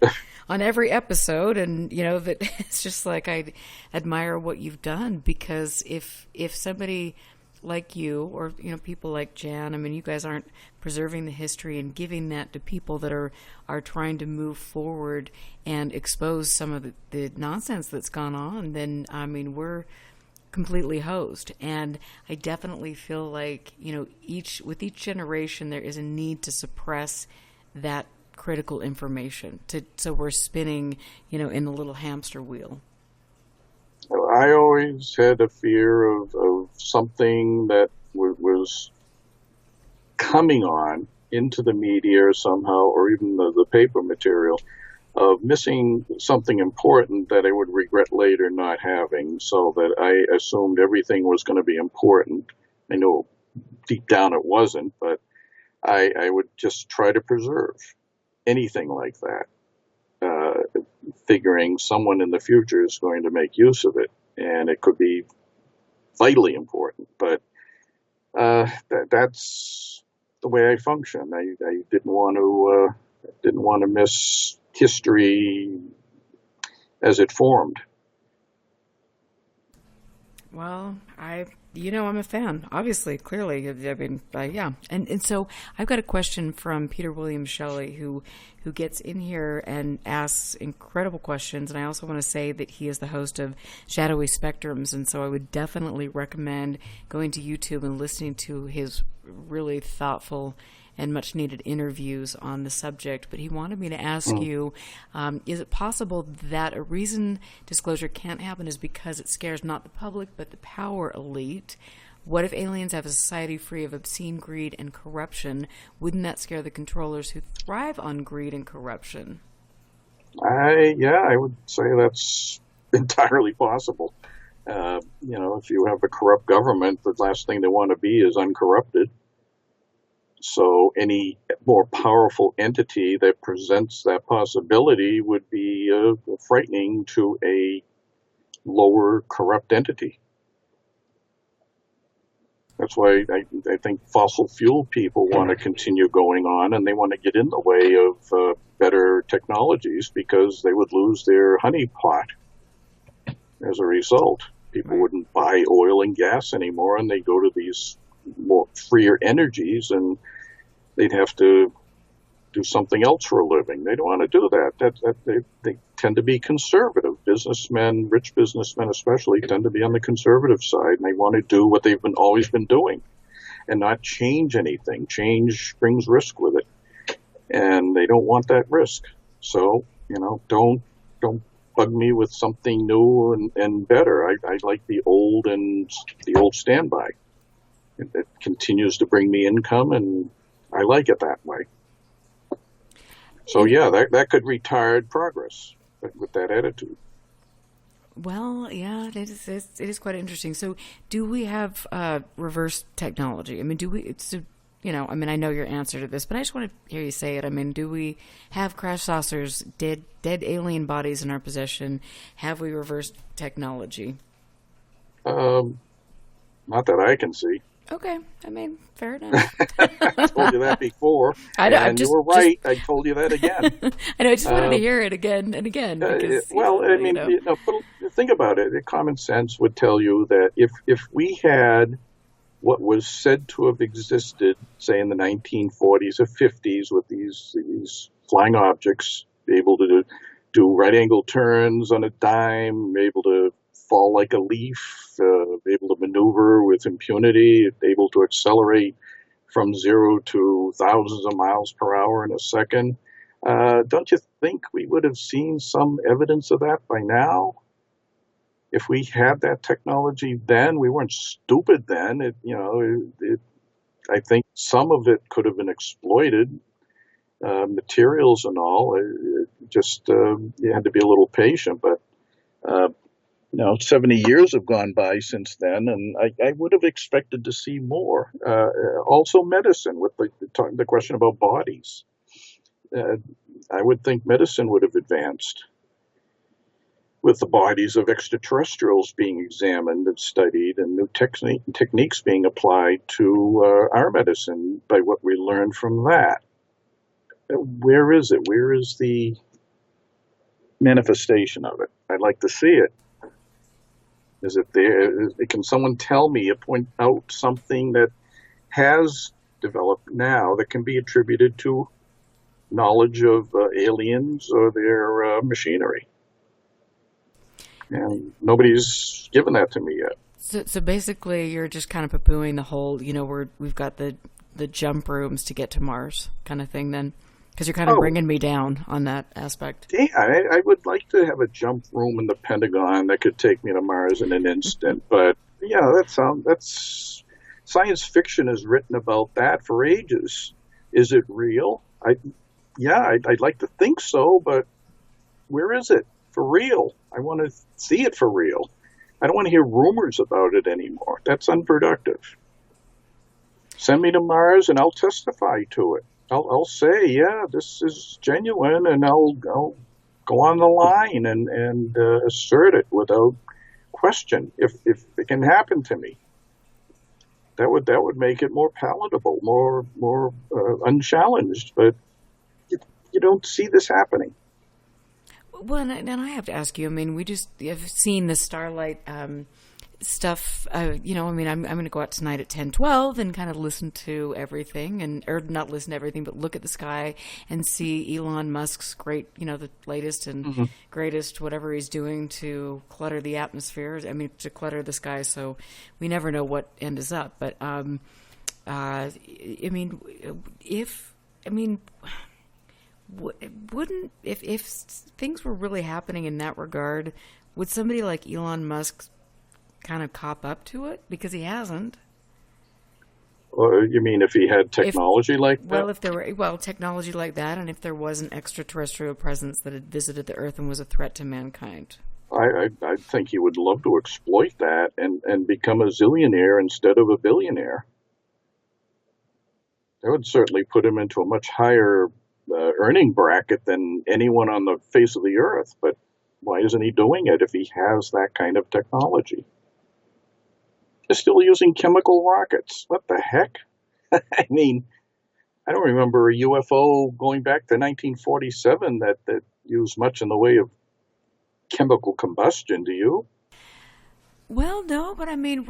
on every episode, and that it's just like I admire what you've done, because if somebody like you or people like Jan, I mean, you guys aren't preserving the history and giving that to people that are trying to move forward and expose some of the nonsense that's gone on, then I mean, we're completely hosed. And I definitely feel like with each generation there is a need to suppress that critical information so we're spinning in the little hamster wheel. I always had a fear of something that was coming on into the media somehow, or even the paper material, of missing something important that I would regret later not having, so that I assumed everything was going to be important. I know deep down it wasn't, but I would just try to preserve anything like that. figuring someone in the future is going to make use of it, and it could be vitally important. But that's the way I function. I didn't want to miss history as it formed. Well, I'm a fan, obviously, clearly. I mean, yeah. And so I've got a question from Peter William Shelley, who gets in here and asks incredible questions. And I also want to say that he is the host of Shadowy Spectrums. And so I would definitely recommend going to YouTube and listening to his really thoughtful and much needed interviews on the subject. But he wanted me to ask you, is it possible that a reason disclosure can't happen is because it scares not the public but the power elite? What if aliens have a society free of obscene greed and corruption? Wouldn't that scare the controllers who thrive on greed and corruption? I would say that's entirely possible. If you have a corrupt government, the last thing they want to be is uncorrupted. So any more powerful entity that presents that possibility would be frightening to a lower corrupt entity. That's why I think fossil fuel people want to continue going on, and they want to get in the way of better technologies because they would lose their honeypot as a result. People wouldn't buy oil and gas anymore, and they'd go to these more freer energies, and they'd have to do something else for a living. They don't want to do that. They tend to be conservative. Businessmen, rich businessmen especially, tend to be on the conservative side, and they want to do what they've always been doing and not change anything. Change brings risk with it, and they don't want that risk. So, don't bug me with something new and better. I like the old standby. It continues to bring me income, and I like it that way. So yeah, that could retard progress with that attitude. Well, yeah, it is quite interesting. So, do we have reverse technology? I mean, do we? I know your answer to this, but I just want to hear you say it. I mean, do we have crash saucers, dead alien bodies in our possession? Have we reversed technology? Not that I can see. Okay, I mean, fair enough. I told you that before, you were right. I told you that again. I know. I just wanted to hear it again and again. Because, think about it. Common sense would tell you that if we had what was said to have existed, say in the 1940s or 50s, with these flying objects, able to do right-angle turns on a dime, able to fall like a leaf, able to maneuver with impunity, able to accelerate from 0 to thousands of miles per hour in a second. Don't you think we would have seen some evidence of that by now? If we had that technology then, we weren't stupid then. I think some of it could have been exploited, materials and all. You had to be a little patient, but 70 years have gone by since then, and I would have expected to see more. Also medicine, with the question about bodies. I would think medicine would have advanced with the bodies of extraterrestrials being examined and studied, and new techniques being applied to our medicine by what we learned from that. Where is it? Where is the manifestation of it? I'd like to see it. Is it there? Can someone tell me, point out something that has developed now that can be attributed to knowledge of aliens or their machinery? And nobody's given that to me yet. So basically, you're just kind of poo-pooing the whole, we've got the jump rooms to get to Mars kind of thing then? Because you're kind of bringing me down on that aspect. Yeah, I would like to have a jump room in the Pentagon that could take me to Mars in an instant. But, that's science fiction has written about that for ages. Is it real? I'd like to think so, but where is it for real? I want to see it for real. I don't want to hear rumors about it anymore. That's unproductive. Send me to Mars and I'll testify to it. I'll say, yeah, this is genuine, and I'll go on the line and assert it without question. If it can happen to me, that would make it more palatable, more unchallenged. But you don't see this happening. Well, and I have to ask you. I mean, we just have seen the starlight stuff. You know, I mean, I'm going to go out tonight at 10:12 and kind of listen to everything, or not listen to everything, but look at the sky and see Elon Musk's great, you know, the latest and greatest whatever he's doing to clutter the atmosphere. I mean, to clutter the sky, so we never know what end is up. But I mean, wouldn't if things were really happening in that regard, would somebody like Elon Musk kind of cop up to it? Because he hasn't. You mean if he had technology like that? Well, if there were technology like that, and if there was an extraterrestrial presence that had visited the Earth and was a threat to mankind. I think he would love to exploit that and become a zillionaire instead of a billionaire. That would certainly put him into a much higher earning bracket than anyone on the face of the Earth. But why isn't he doing it if he has that kind of technology? They're still using chemical rockets. What the heck? I mean, I don't remember a UFO going back to 1947 that used much in the way of chemical combustion. Do you? Well, no, but I mean,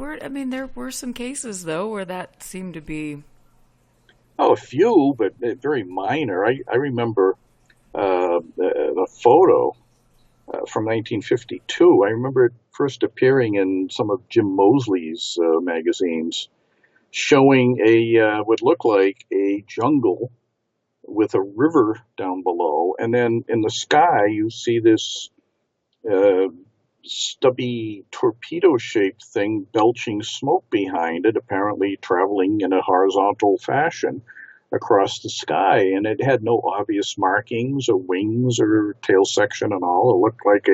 there were some cases though where that seemed to be. Oh, a few, but very minor. I remember the photo from 1952. I remember it first appearing in some of Jim Moseley's magazines, showing what looked like a jungle with a river down below, and then in the sky you see this stubby torpedo-shaped thing belching smoke behind it, apparently traveling in a horizontal fashion across the sky, and it had no obvious markings or wings or tail section and all. It looked like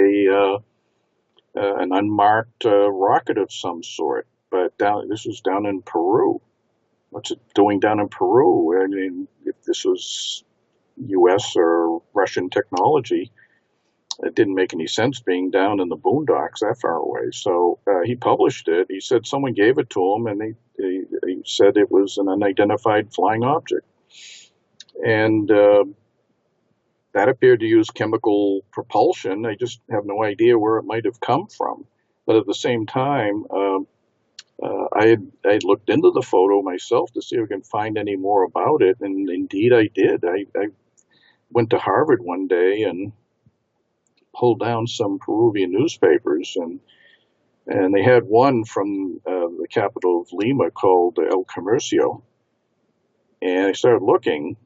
an unmarked rocket of some sort. But this was down in Peru. What's it doing down in Peru? I mean, if this was U.S. or Russian technology, it didn't make any sense being down in the boondocks that far away. So he published it. He said someone gave it to him, and he said it was an unidentified flying object. And that appeared to use chemical propulsion. I just have no idea where it might have come from. But at the same time, I had looked into the photo myself to see if I can find any more about it, and indeed I did. I went to Harvard one day and pulled down some Peruvian newspapers, and they had one from the capital of Lima called El Comercio. And I started looking.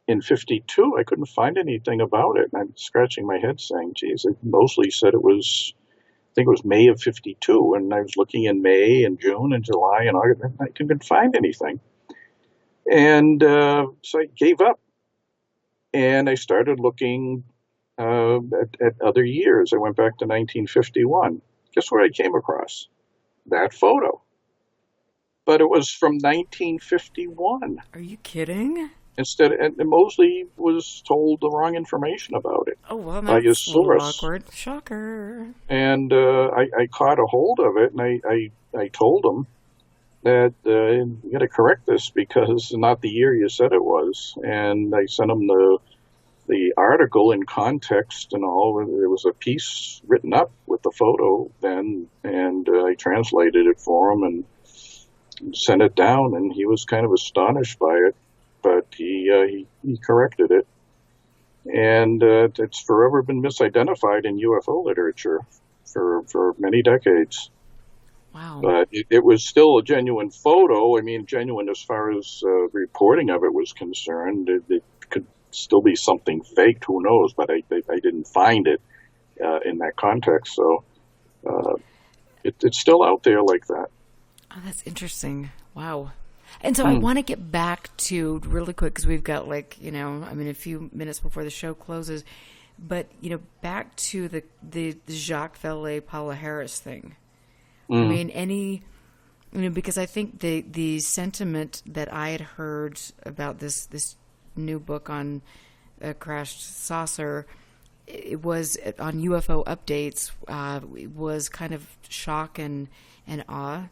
In 52, I couldn't find anything about it. And I'm scratching my head saying, geez, it mostly said I think it was May of 52. And I was looking in May and June and July and August, and I couldn't find anything. And so I gave up. And I started looking at other years. I went back to 1951. Guess what I came across? That photo. But it was from 1951. Are you kidding? And Moseley was told the wrong information about it. Oh, well, by his that's a little source. awkward. Shocker. And I caught a hold of it, and I told him that you got to correct this because it's not the year you said it was. And I sent him the article in context and all. There was a piece written up with the photo then, and I translated it for him and sent it down, and he was kind of astonished by it. But he corrected it, and it's forever been misidentified in UFO literature for many decades. Wow! But it was still a genuine photo. I mean, genuine as far as reporting of it was concerned. It could still be something faked. Who knows? But I didn't find it in that context. So it's still out there like that. Oh, that's interesting. Wow. And so I want to get back to really quick because we've got a few minutes before the show closes, but back to the Jacques Vallée Paula Harris thing. I mean, because I think the sentiment that I had heard about this new book on a crashed saucer it was on UFO updates, it was kind of shock and awe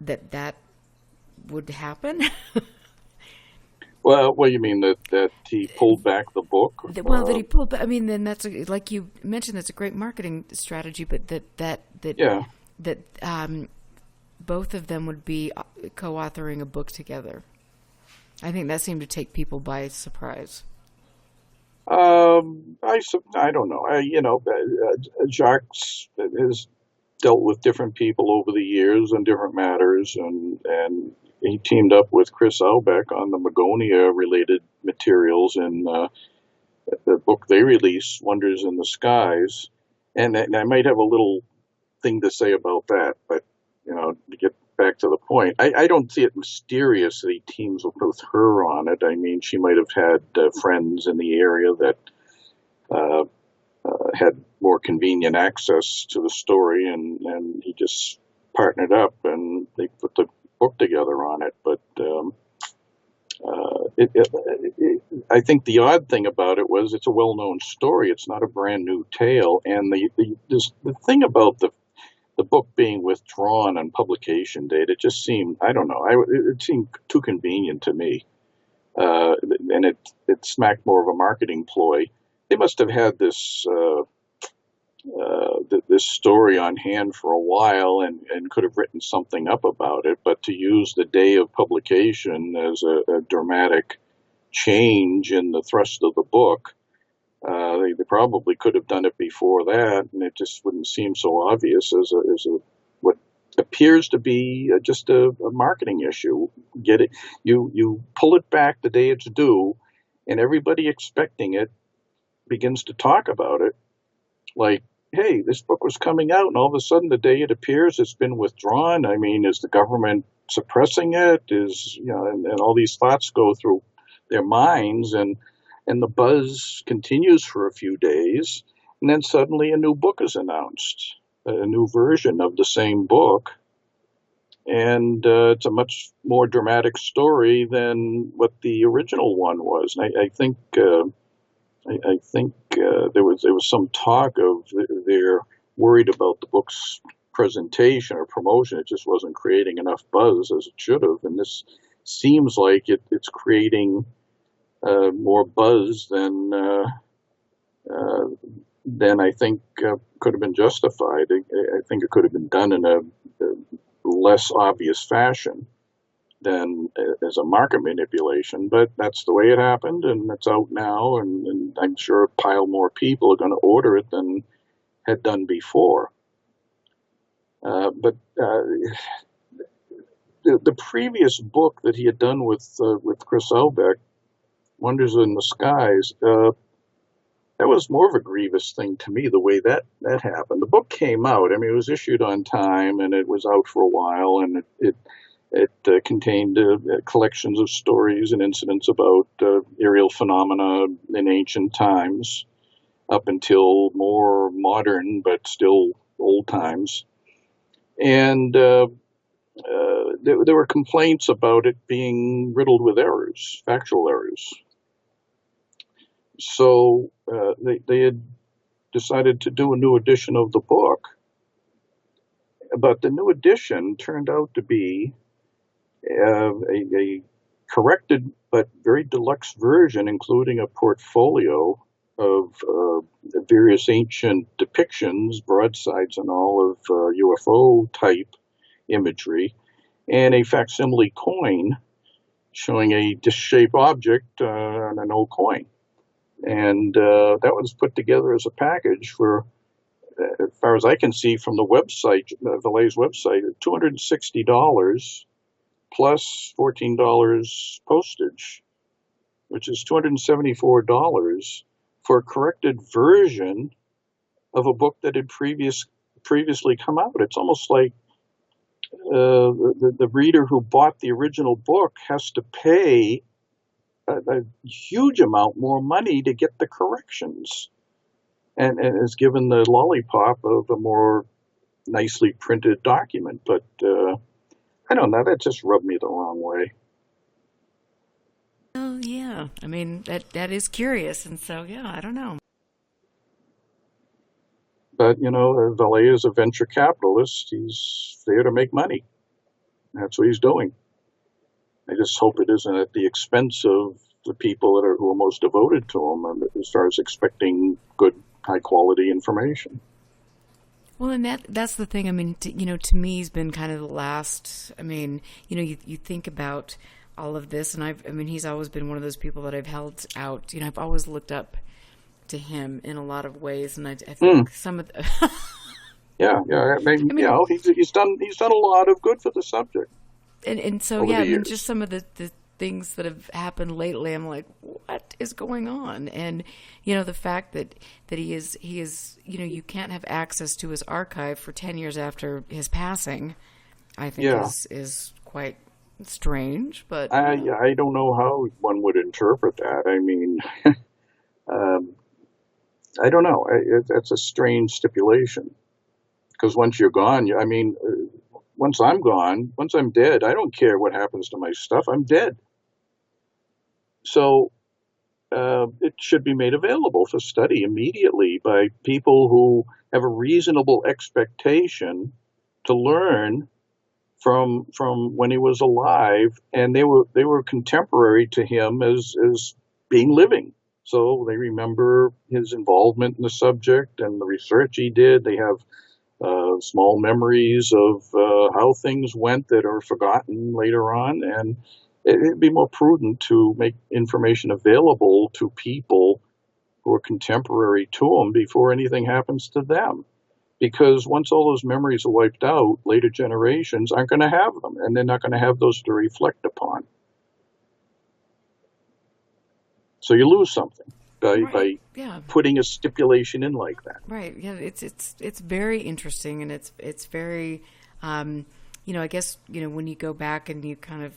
that would happen. Well, what do you mean that he pulled back the book? That he pulled back. I mean, then that's like you mentioned, that's a great marketing strategy. But that both of them would be co-authoring a book together. I think that seemed to take people by surprise. I don't know. Jacques has dealt with different people over the years on different matters, and he teamed up with Chris Aubeck on the Magonia-related materials in the book they released, Wonders in the Skies. And I might have a little thing to say about that, but, to get back to the point, I don't see it mysterious that he teams with her on it. I mean, she might have had friends in the area that had more convenient access to the story, and he just partnered up, and they put the book together on it. But I think the odd thing about it was it's a well-known story. It's not a brand new tale. And the thing about the book being withdrawn on publication date, it just seemed, I don't know, it seemed too convenient to me. And it smacked more of a marketing ploy. They must have had this story on hand for a while and could have written something up about it, but to use the day of publication as a dramatic change in the thrust of the book, they probably could have done it before that, and it just wouldn't seem so obvious as what appears to be just a marketing issue. Get it? You pull it back the day it's due, and everybody expecting it begins to talk about it like, hey, this book was coming out, and all of a sudden, the day it appears, it's been withdrawn. I mean, is the government suppressing it? And all these thoughts go through their minds, and the buzz continues for a few days, and then suddenly a new book is announced, a new version of the same book, and it's a much more dramatic story than what the original one was. And I think there was some talk of they're worried about the book's presentation or promotion. It just wasn't creating enough buzz as it should have, and this seems like it's creating more buzz than I think could have been justified. I think it could have been done in a less obvious fashion than as a market manipulation, but that's the way it happened, and it's out now, and I'm sure a pile more people are going to order it than had done before. But the previous book that he had done with Chris Aubeck, Wonders in the Skies, that was more of a grievous thing to me, the way that happened. The book came out. I mean, it was issued on time, and it was out for a while, and it contained collections of stories and incidents about aerial phenomena in ancient times, up until more modern but still old times. And there were complaints about it being riddled with errors, factual errors. So they had decided to do a new edition of the book. But the new edition turned out to be a corrected but very deluxe version, including a portfolio of various ancient depictions, broadsides and all, of UFO type imagery, and a facsimile coin showing a disc-shaped object on an old coin. And that was put together as a package for, as far as I can see from the website, Valet's website, $260 plus $14 postage, which is $274 for a corrected version of a book that had previously come out. It's almost like the reader who bought the original book has to pay a huge amount more money to get the corrections, and is given the lollipop of a more nicely printed document. But I don't know, that just rubbed me the wrong way. Oh, yeah. I mean, that is curious, and so, yeah, I don't know. But, Valet is a venture capitalist. He's there to make money. That's what he's doing. I just hope it isn't at the expense of the people who are most devoted to him, and as far as expecting good, high-quality information. Well, and that's the thing. I mean, to me, he's been kind of the last. I mean, you think about all of this, and he's always been one of those people that I've held out. I've always looked up to him in a lot of ways, and I think some of the yeah. He's done a lot of good for the subject. And so just some of the things that have happened lately, I'm like, what is going on? And the fact that he is you can't have access to his archive for 10 years after his passing, I think is quite strange. But I don't know how one would interpret that. I mean, I don't know. That's a strange stipulation, because once you're gone, once I'm gone, once I'm dead, I don't care what happens to my stuff. I'm dead. So it should be made available for study immediately by people who have a reasonable expectation to learn from when he was alive, and they were contemporary to him as being living. So they remember his involvement in the subject and the research he did. They have small memories of how things went that are forgotten later on, and it'd be more prudent to make information available to people who are contemporary to them before anything happens to them. Because once all those memories are wiped out, later generations aren't going to have them, and they're not going to have those to reflect upon. So you lose something by putting a stipulation in like that. Right. Yeah. It's very interesting, and it's very, I guess, when you go back and you kind of,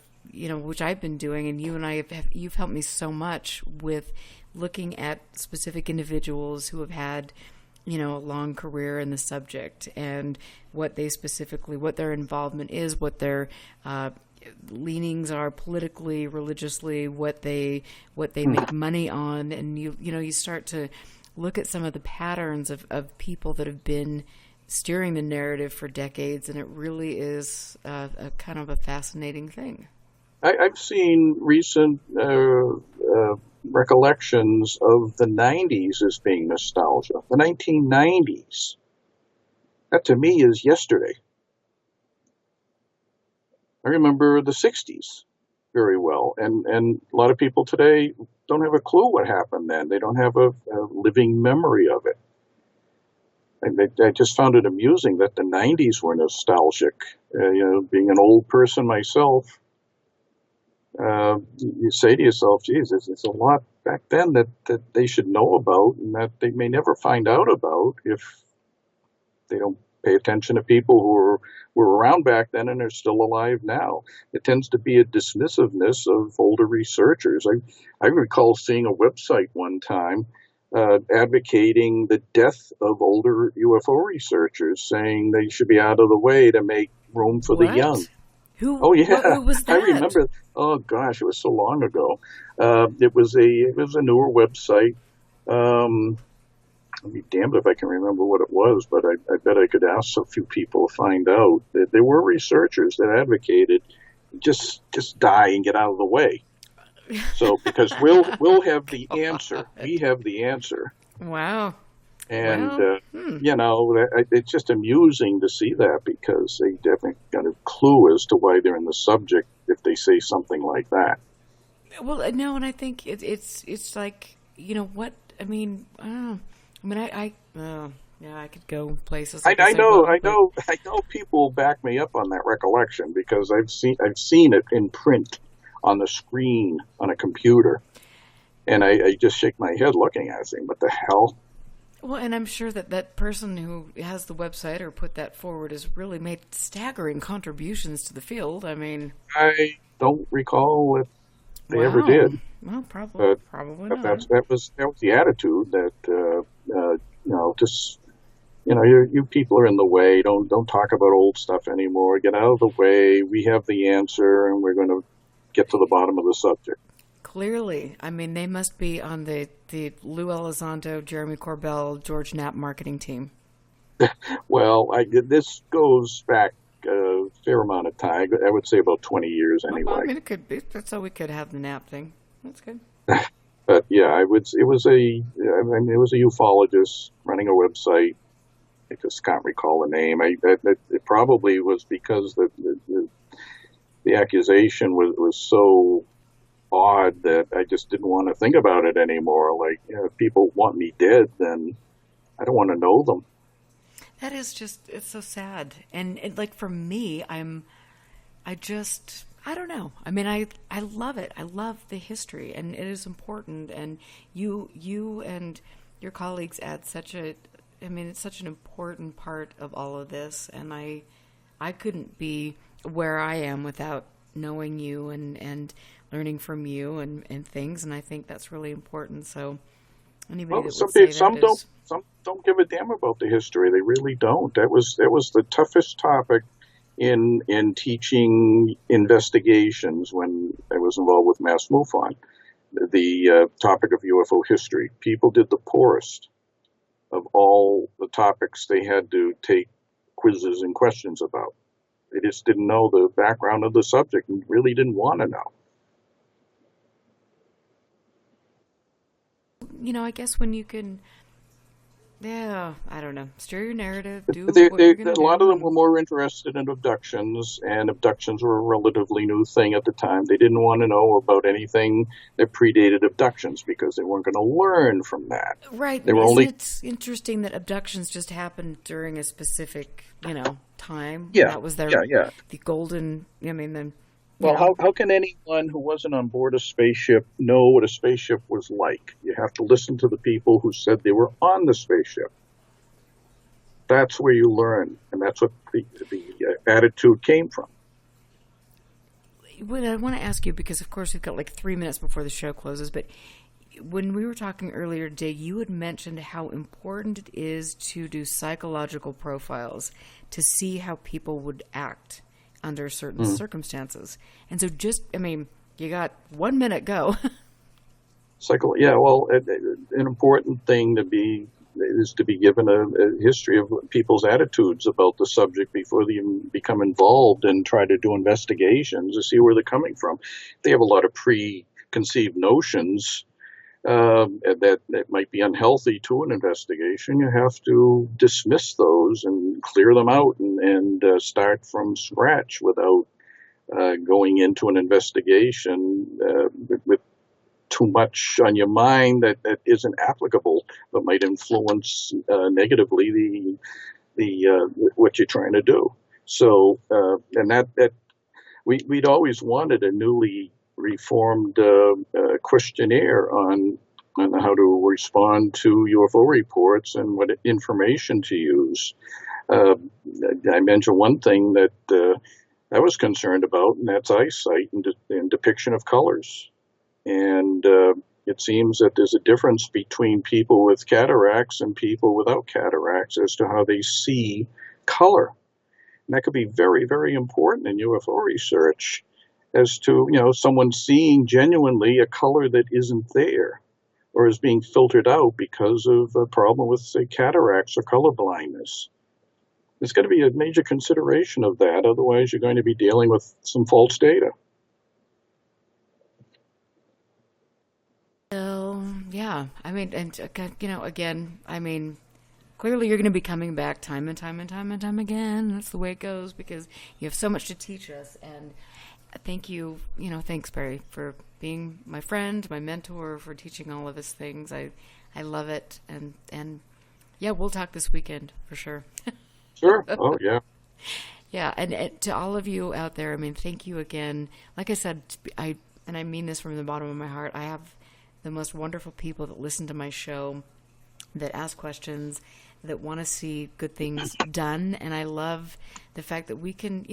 which I've been doing, and you and I you've helped me so much with looking at specific individuals who have had, a long career in the subject, and what their involvement is, what their leanings are politically, religiously, what they make money on, and you start to look at some of the patterns of people that have been steering the narrative for decades, and it really is a kind of a fascinating thing. I've seen recent recollections of the 90s as being nostalgia. The 1990s. That to me is yesterday. I remember the 60s very well, and a lot of people today don't have a clue what happened then. They don't have a living memory of it. I just found it amusing that the 90s were nostalgic. Being an old person myself, you say to yourself, geez, there's a lot back then that they should know about, and that they may never find out about if they don't pay attention to people who were around back then and are still alive now. It tends to be a dismissiveness of older researchers. I recall seeing a website one time advocating the death of older UFO researchers, saying they should be out of the way to make room for the young. Who I was that? I remember. Oh gosh, it was so long ago. It was a newer website. I'll be damned if I can remember what it was, but I bet I could ask a few people to find out. That there were researchers that advocated just die and get out of the way. So because we'll have the answer, we have the answer. Wow. And it's just amusing to see that, because they definitely got a clue as to why they're in the subject if they say something like that. Well, no, and I think it's like, what I mean. I could go places. I know people back me up on that recollection, because I've seen it in print on the screen on a computer, and I just shake my head looking at it, saying, "What the hell?" Well, and I'm sure that person who has the website or put that forward has really made staggering contributions to the field. I mean, I don't recall if they ever did. Well, probably not. That was the attitude that you people are in the way. Don't talk about old stuff anymore. Get out of the way. We have the answer, and we're going to get to the bottom of the subject. Clearly, I mean, they must be on the Lou Elizondo, Jeremy Corbell, George Knapp marketing team. Well, this goes back a fair amount of time. I would say about 20 years anyway. Well, I mean, it could be. So we could have the nap thing. That's good. But yeah, it was a ufologist running a website. I just can't recall the name. It probably was because the accusation was so odd that I just didn't want to think about it anymore. Like, if people want me dead, then I don't want to know them. That is just, it's so sad. And like for me, I don't know. I mean, I love it. I love the history, and it is important. And you and your colleagues add it's such an important part of all of this. And I couldn't be where I am without knowing you and learning from you and things. And I think that's really important. So anybody some don't give a damn about the history. They really don't. That was the toughest topic in teaching investigations when I was involved with Mass MUFON. The topic of UFO history. People did the poorest of all the topics they had to take quizzes and questions about. They just didn't know the background of the subject and really didn't want to know. I guess when you can, I don't know, steer your narrative, do what A do. lot of them were more interested in abductions, and abductions were a relatively new thing at the time. They didn't want to know about anything that predated abductions because they weren't going to learn from that. Right. It's interesting that abductions just happened during a specific, time. Yeah. That was the golden, Well, how can anyone who wasn't on board a spaceship know what a spaceship was like? You have to listen to the people who said they were on the spaceship. That's where you learn, and that's what the attitude came from. What I want to ask you, because of course we've got like 3 minutes before the show closes, but when we were talking earlier today, you had mentioned how important it is to do psychological profiles to see how people would act under certain circumstances. And so you got 1 minute, go. An important thing is to be given a history of people's attitudes about the subject before they become involved and try to do investigations to see where they're coming from. They have a lot of preconceived notions that might be unhealthy to an investigation. You have to dismiss those and clear them out and start from scratch without going into an investigation with too much on your mind that isn't applicable, but might influence negatively the what you're trying to do. So, and that we'd always wanted a newly reformed questionnaire on how to respond to UFO reports and what information to use. I mentioned one thing that I was concerned about, and that's eyesight and depiction of colors. And it seems that there's a difference between people with cataracts and people without cataracts as to how they see color. And that could be very, very important in UFO research as to, someone seeing genuinely a color that isn't there or is being filtered out because of a problem with, say, cataracts or color blindness. There's going to be a major consideration of that. Otherwise, you're going to be dealing with some false data. Well, yeah. Clearly you're going to be coming back time and time and time and time again. That's the way it goes because you have so much to teach us. And thank you, thanks, Barry, for being my friend, my mentor, for teaching all of us things. I love it. And yeah, we'll talk this weekend for sure. Sure. Oh, yeah. Yeah. And to all of you out there, thank you again. Like I said, I mean this from the bottom of my heart. I have the most wonderful people that listen to my show, that ask questions, that want to see good things done. And I love the fact that we can,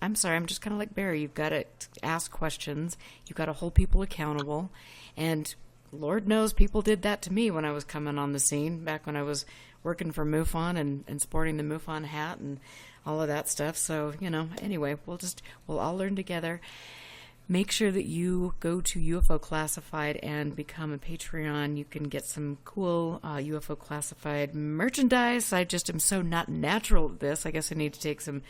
I'm sorry, I'm just kind of like Barry. You've got to ask questions. You've got to hold people accountable. And Lord knows people did that to me when I was coming on the scene, back when I was working for MUFON and sporting the MUFON hat and all of that stuff. So, anyway, we'll all learn together. make sure that you go to UFO Classified and become a Patreon. You can get some cool UFO Classified merchandise. I just am so not natural at this. I guess I need to take some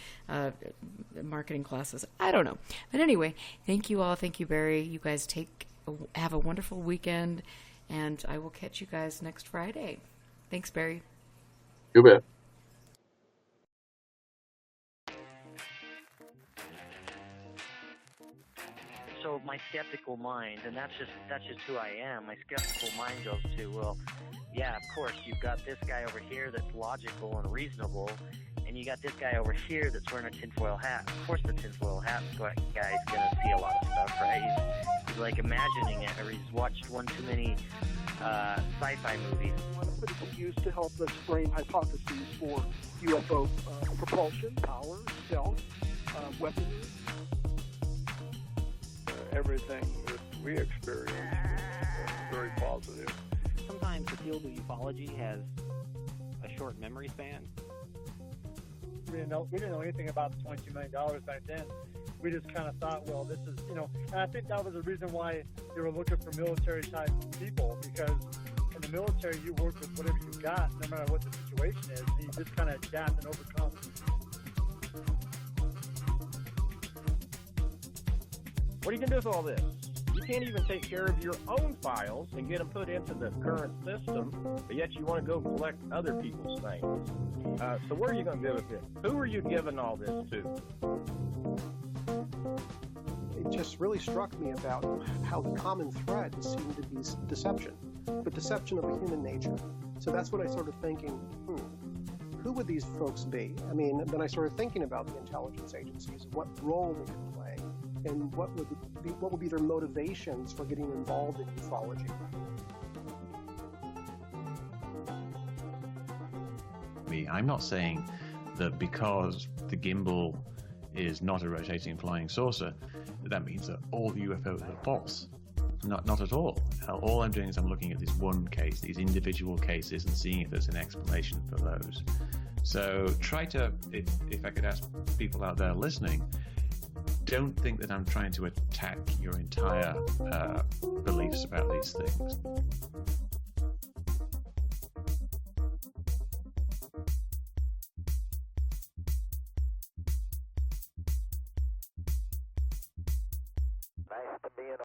marketing classes. I don't know. But anyway, thank you all. Thank you, Barry. You guys have a wonderful weekend, and I will catch you guys next Friday. Thanks, Barry. You bet. So my skeptical mind, and that's just who I am. My skeptical mind goes to, well, yeah, of course, you've got this guy over here that's logical and reasonable, and you got this guy over here that's wearing a tinfoil hat. Of course, the tinfoil hat guy's gonna see a lot of stuff, right? He's like imagining it, or he's watched one too many sci-fi movies. But it's used to help us frame hypotheses for UFO propulsion, power, stealth, weaponry. Everything that we experience is very positive. Sometimes the field of ufology has a short memory span. We didn't know anything about the $22 million back then. We just kind of thought, well, this is, and I think that was the reason why they were looking for military-type people, because in the military, you work with whatever you got, no matter what the situation is, and you just kind of adapt and overcome. What are you going to do with all this? You can't even take care of your own files and get them put into the current system, but yet you want to go collect other people's things. So where are you going to go with this? Who are you giving all this to? It just really struck me about how the common thread seemed to be deception, but deception of a human nature. So that's what I started thinking, who would these folks be? I mean, then I started thinking about the intelligence agencies, what role they could play, and what would be their motivations for getting involved in ufology. I'm not saying that because the gimbal is not a rotating flying saucer, that means that all UFOs are false. Not at all. All I'm doing is I'm looking at this one case, these individual cases, and seeing if there's an explanation for those. So try to, if I could ask people out there listening, don't think that I'm trying to attack your entire beliefs about these things.